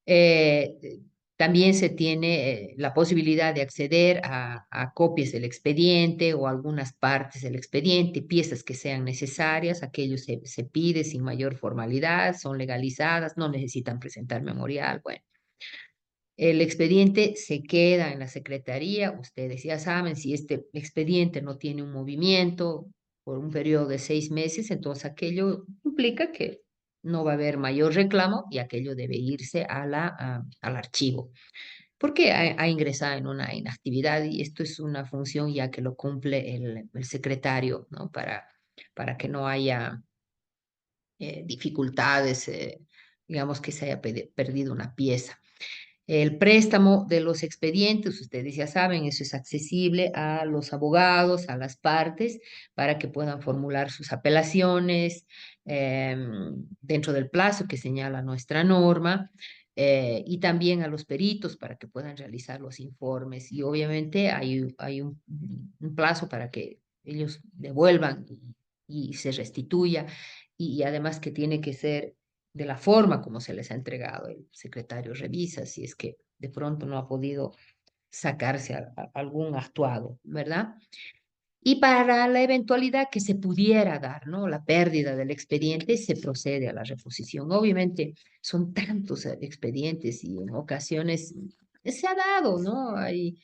Eh, También se tiene la posibilidad de acceder a copias del expediente o algunas partes del expediente, piezas que sean necesarias, aquello se pide sin mayor formalidad, son legalizadas, no necesitan presentar memorial. Bueno, el expediente se queda en la secretaría, ustedes ya saben, si este expediente no tiene un movimiento por un periodo de 6 meses, entonces aquello implica que no va a haber mayor reclamo y aquello debe irse al archivo, porque ha ingresado en una inactividad y esto es una función ya que lo cumple el secretario, ¿no? Para que no haya dificultades, digamos que se haya perdido una pieza. El préstamo de los expedientes, ustedes ya saben, eso es accesible a los abogados, a las partes, para que puedan formular sus apelaciones dentro del plazo que señala nuestra norma, y también a los peritos para que puedan realizar los informes. Y obviamente hay un plazo para que ellos devuelvan y se restituya, y además que tiene que ser de la forma como se les ha entregado. El secretario revisa si es que de pronto no ha podido sacarse algún actuado, ¿verdad? Y para la eventualidad que se pudiera dar, ¿no? La pérdida del expediente, se procede a la reposición. Obviamente son tantos expedientes y en ocasiones se ha dado, ¿no? Hay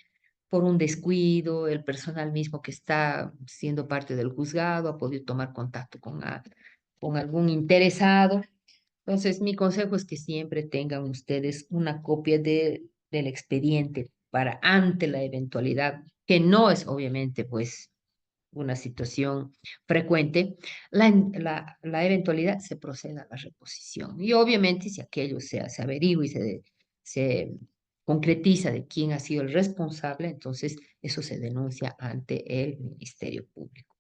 por un descuido, el personal mismo que está siendo parte del juzgado ha podido tomar contacto con algún interesado. Entonces, mi consejo es que siempre tengan ustedes una copia del expediente para ante la eventualidad, que no es obviamente, pues, una situación frecuente, la eventualidad se procede a la reposición. Y obviamente si aquello se averigua y se concretiza de quién ha sido el responsable, entonces eso se denuncia ante el Ministerio Público.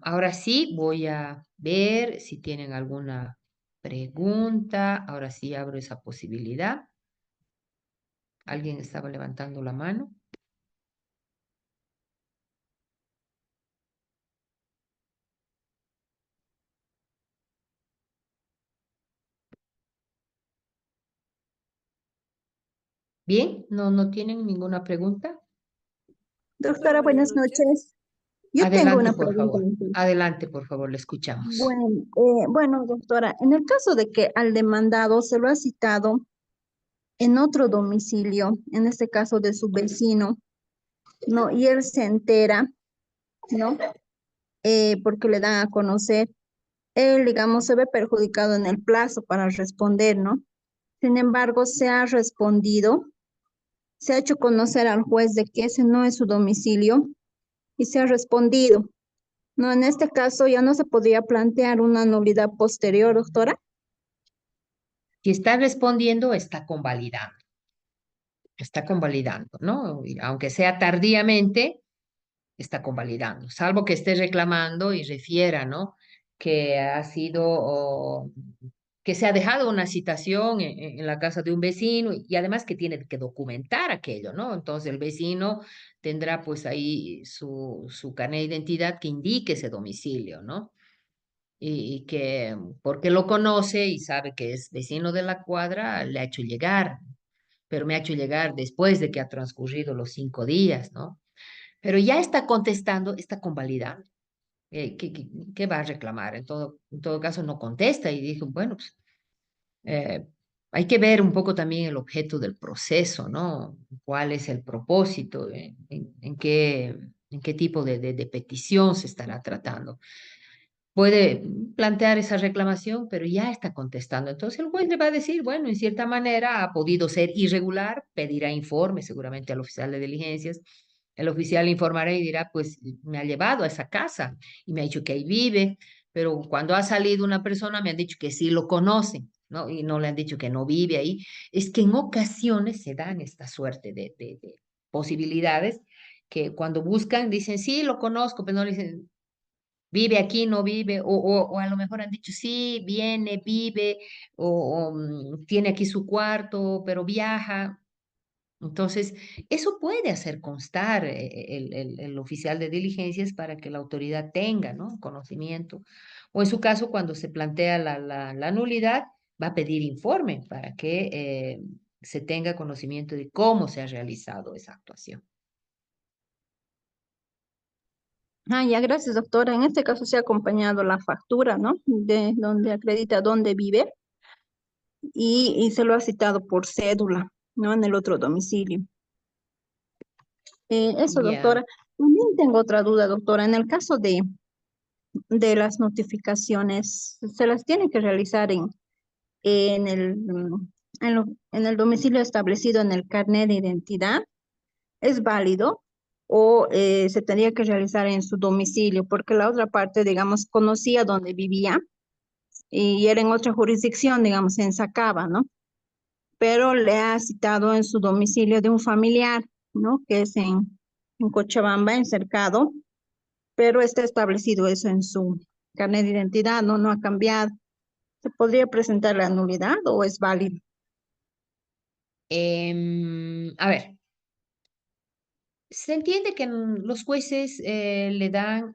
Ahora sí, voy a ver si tienen alguna pregunta. Ahora sí abro esa posibilidad. ¿Alguien estaba levantando la mano? Bien, no tienen ninguna pregunta. Doctora, buenas noches. Yo tengo Adelante, una por pregunta. favor. Adelante, por favor, le escuchamos. Bueno, doctora, en el caso de que al demandado se lo ha citado en otro domicilio, en este caso de su vecino, ¿no? Y él se entera, ¿no? Porque le dan a conocer, él, digamos, se ve perjudicado en el plazo para responder, ¿no? Sin embargo, se ha respondido, se ha hecho conocer al juez de que ese no es su domicilio y se ha respondido. No, en este caso ya no se podría plantear una nulidad posterior, doctora. Si está respondiendo, está convalidando, ¿no? Y aunque sea tardíamente, está convalidando, salvo que esté reclamando y refiera, ¿no? Que ha sido, que se ha dejado una citación en la casa de un vecino y además que tiene que documentar aquello, ¿no? Entonces el vecino tendrá pues ahí su carnet de identidad que indique ese domicilio, ¿no? Y que porque lo conoce y sabe que es vecino de la cuadra, le ha hecho llegar, pero me ha hecho llegar después de que ha transcurrido los 5 días, ¿no? Pero ya está contestando, está convalidando. ¿Qué va a reclamar? En todo caso, no contesta y dijo, bueno, pues eh, hay que ver un poco también el objeto del proceso, ¿no? ¿Cuál es el propósito? ¿En qué tipo de petición se estará tratando? Puede plantear esa reclamación, pero ya está contestando. Entonces el juez le va a decir, bueno, en cierta manera ha podido ser irregular, pedirá informe seguramente al oficial de diligencias. El oficial informará y dirá, pues me ha llevado a esa casa y me ha dicho que ahí vive, pero cuando ha salido una persona me han dicho que sí lo conocen, ¿no? Y no le han dicho que no vive ahí. Es que en ocasiones se dan esta suerte de posibilidades que cuando buscan dicen, sí, lo conozco, pero no le dicen, vive aquí, no vive, o a lo mejor han dicho, sí, viene, vive, o tiene aquí su cuarto, pero viaja. Entonces, eso puede hacer constar el oficial de diligencias para que la autoridad tenga, ¿no? Conocimiento. O en su caso, cuando se plantea la nulidad, va a pedir informe para que se tenga conocimiento de cómo se ha realizado esa actuación. Ah, ya, gracias, doctora. En este caso se ha acompañado la factura, ¿no? De donde acredita dónde vive y se lo ha citado por cédula, ¿no? En el otro domicilio. Eso, Ya. doctora. También tengo otra duda, doctora. En el caso de las notificaciones, ¿se las tiene que realizar en en el domicilio establecido en el carnet de identidad? ¿Es válido o se tendría que realizar en su domicilio? Porque la otra parte, digamos, conocía dónde vivía y era en otra jurisdicción, digamos, en Sacaba, ¿no? Pero le ha citado en su domicilio de un familiar, ¿no? Que es en Cochabamba, en Cercado, pero está establecido eso en su carnet de identidad, ¿no? No ha cambiado. ¿Se podría presentar la nulidad o es válido? A ver, se entiende que los jueces le dan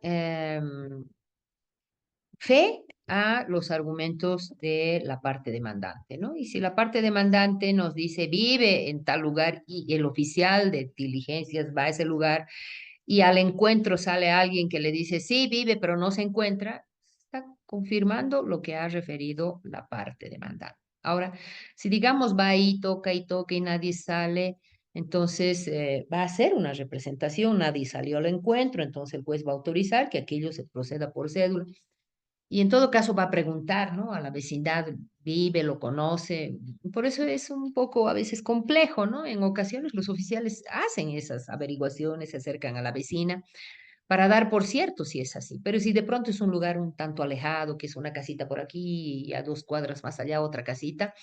fe a los argumentos de la parte demandante, ¿no? Y si la parte demandante nos dice vive en tal lugar y el oficial de diligencias va a ese lugar y al encuentro sale alguien que le dice sí, vive, pero no se encuentra, está confirmando lo que ha referido la parte demandante. Ahora, si digamos va ahí, toca y toca y nadie sale, entonces va a ser una representación, nadie salió al encuentro, entonces el juez va a autorizar que aquello se proceda por cédula. Y en todo caso va a preguntar, ¿no? A la vecindad, vive, lo conoce. Por eso es un poco a veces complejo, ¿no? En ocasiones los oficiales hacen esas averiguaciones, se acercan a la vecina para dar por cierto si es así. Pero si de pronto es un lugar un tanto alejado, que es una casita por aquí y a 2 cuadras más allá otra casita,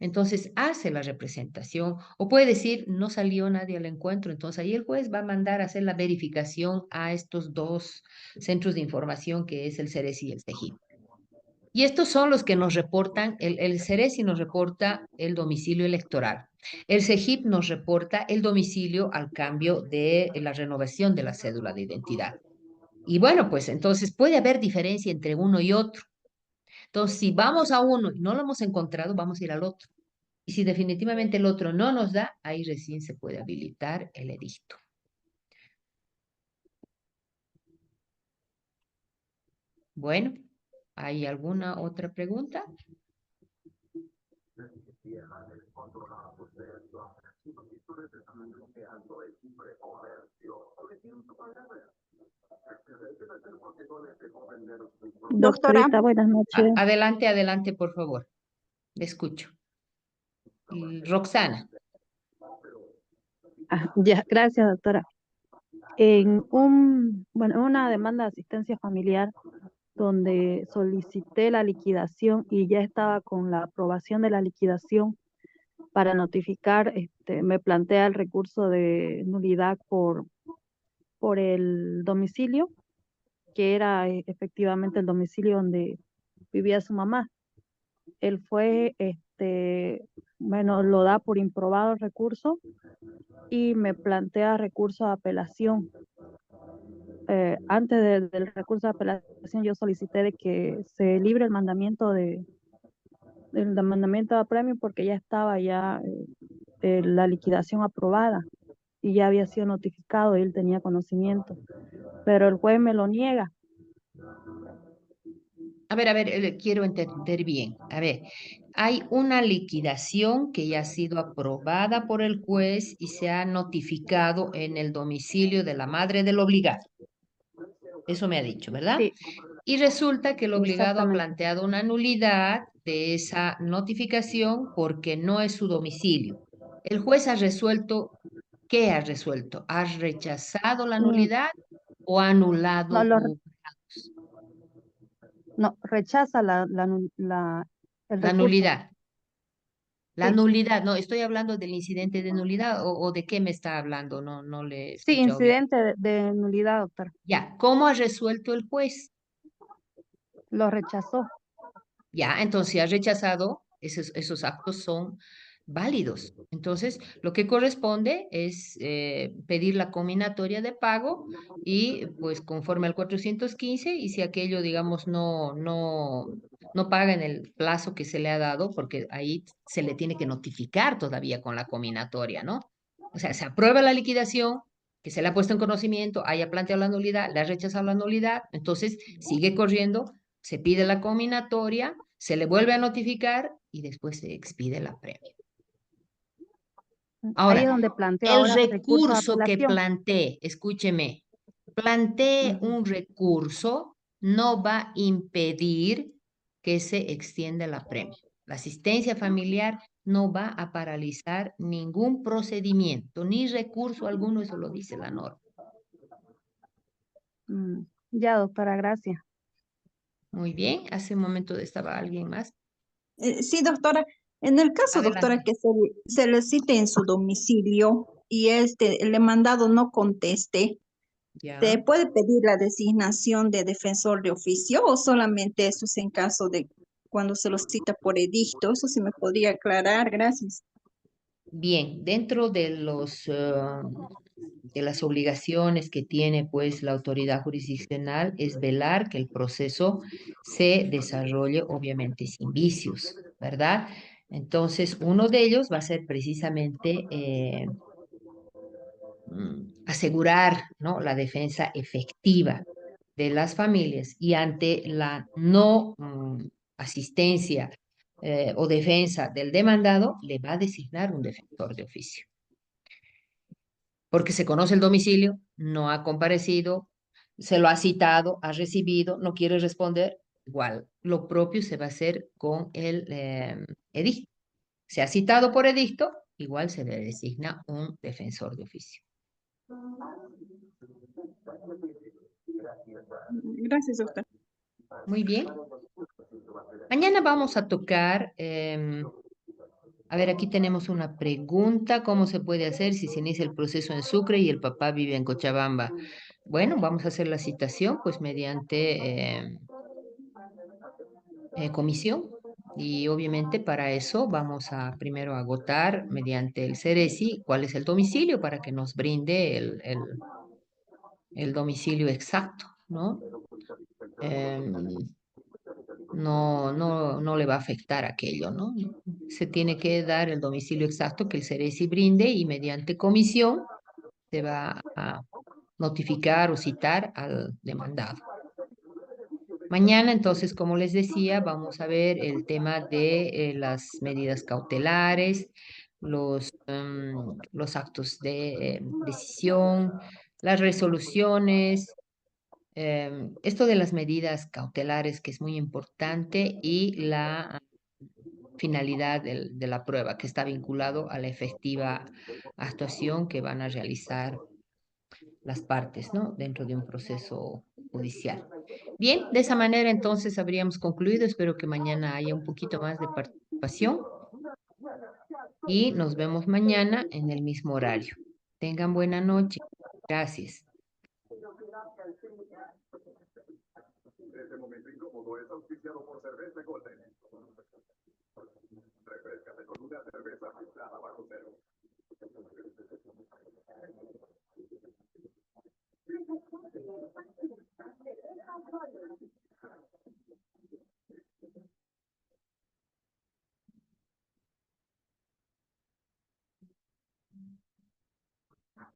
entonces hace la representación o puede decir, no salió nadie al encuentro, entonces ahí el juez va a mandar a hacer la verificación a estos dos centros de información que es el CERESI y el CEGIP. Y estos son los que nos reportan, el CERESI nos reporta el domicilio electoral, el CEGIP nos reporta el domicilio al cambio de la renovación de la cédula de identidad. Y bueno, pues entonces puede haber diferencia entre uno y otro. Entonces, si vamos a uno y no lo hemos encontrado, vamos a ir al otro. Y si definitivamente el otro no nos da, ahí recién se puede habilitar el edicto. Bueno, ¿hay alguna otra pregunta? Doctora, Doctorita, buenas noches. Adelante, adelante, por favor. Le escucho. Y Roxana. Ya, gracias, doctora. Bueno, una demanda de asistencia familiar donde solicité la liquidación y ya estaba con la aprobación de la liquidación para notificar, me plantea el recurso de nulidad por el domicilio, que era efectivamente el domicilio donde vivía su mamá. Él fue, bueno, lo da por improbado el recurso y me plantea recurso de apelación. Antes del recurso de apelación yo solicité de que se libre el mandamiento del mandamiento de apremio porque ya estaba la liquidación aprobada y ya había sido notificado y él tenía conocimiento, pero el juez me lo niega. A ver, quiero entender bien. A ver, hay una liquidación que ya ha sido aprobada por el juez y se ha notificado en el domicilio de la madre del obligado. Eso me ha dicho, ¿verdad? Sí, Y resulta que el obligado ha exactamente. planteado una nulidad de esa notificación porque no es su domicilio. El juez ha resuelto, ¿qué ha resuelto? ¿Ha rechazado la Mm, nulidad o ha No, anulado no, rechaza el la recurso. nulidad? La Sí, nulidad, no, estoy hablando del incidente de nulidad o de qué me está hablando, no, no le he sí, escuchado bien. incidente de nulidad, doctor. Ya, ¿cómo ha resuelto el juez? Lo rechazó. Ya, entonces si ha rechazado, esos actos son válidos. Entonces, lo que corresponde es pedir la combinatoria de pago y pues conforme al 415 y si aquello, digamos, no paga en el plazo que se le ha dado, porque ahí se le tiene que notificar todavía con la combinatoria, ¿no? O sea, se aprueba la liquidación, que se le ha puesto en conocimiento, haya planteado la nulidad, le ha rechazado la nulidad, entonces sigue corriendo, se pide la combinatoria, se le vuelve a notificar y después se expide la premia. Ahí es Ahora, donde planteo el ahora recurso de recurso que apelación. planteé, escúcheme, plantee Ujú. un recurso, no va a impedir que se extienda la premia. La asistencia familiar no va a paralizar ningún procedimiento, ni recurso alguno, eso lo dice la norma. Ya, doctora, gracias. Muy bien, hace un momento estaba alguien más. Sí, doctora. En el caso, doctora, Adelante. que se le cite en su domicilio y el demandado no conteste, ¿se Ya. puede pedir la designación de defensor de oficio o solamente eso es en caso de cuando se lo cita por edicto? Eso sí me podría aclarar, gracias. Bien, dentro de de las obligaciones que tiene pues la autoridad jurisdiccional es velar que el proceso se desarrolle obviamente sin vicios, ¿verdad? Entonces, uno de ellos va a ser precisamente asegurar, ¿no?, la defensa efectiva de las familias y ante la no asistencia o defensa del demandado, le va a designar un defensor de oficio porque se conoce el domicilio, no ha comparecido, se lo ha citado, ha recibido, no quiere responder, igual, lo propio se va a hacer con el edicto. Se ha citado por edicto, igual se le designa un defensor de oficio. Gracias, doctor. Muy bien. Mañana vamos a tocar, a ver, aquí tenemos una pregunta, ¿cómo se puede hacer si se inicia el proceso en Sucre y el papá vive en Cochabamba? Bueno, vamos a hacer la citación pues mediante comisión y obviamente para eso vamos a primero agotar mediante el CERESI cuál es el domicilio para que nos brinde el domicilio exacto, ¿no? Em, no le va a afectar aquello, ¿no? Se tiene que dar el domicilio exacto que el CERESI brinde y mediante comisión se va a notificar o citar al demandado. Mañana, entonces, como les decía, vamos a ver el tema de las medidas cautelares, los actos de decisión, las resoluciones, esto de las medidas cautelares que es muy importante y la finalidad de la prueba que está vinculado a la efectiva actuación que van a realizar las partes, ¿no? Dentro de un proceso judicial. Bien, de esa manera entonces habríamos concluido. Espero que mañana haya un poquito más de participación y nos vemos mañana en el mismo horario. Tengan buena noche. Gracias. Este momento incómodo es auspiciado por Cerveza Golden. Refrescate con una cerveza filtrada bajo cero.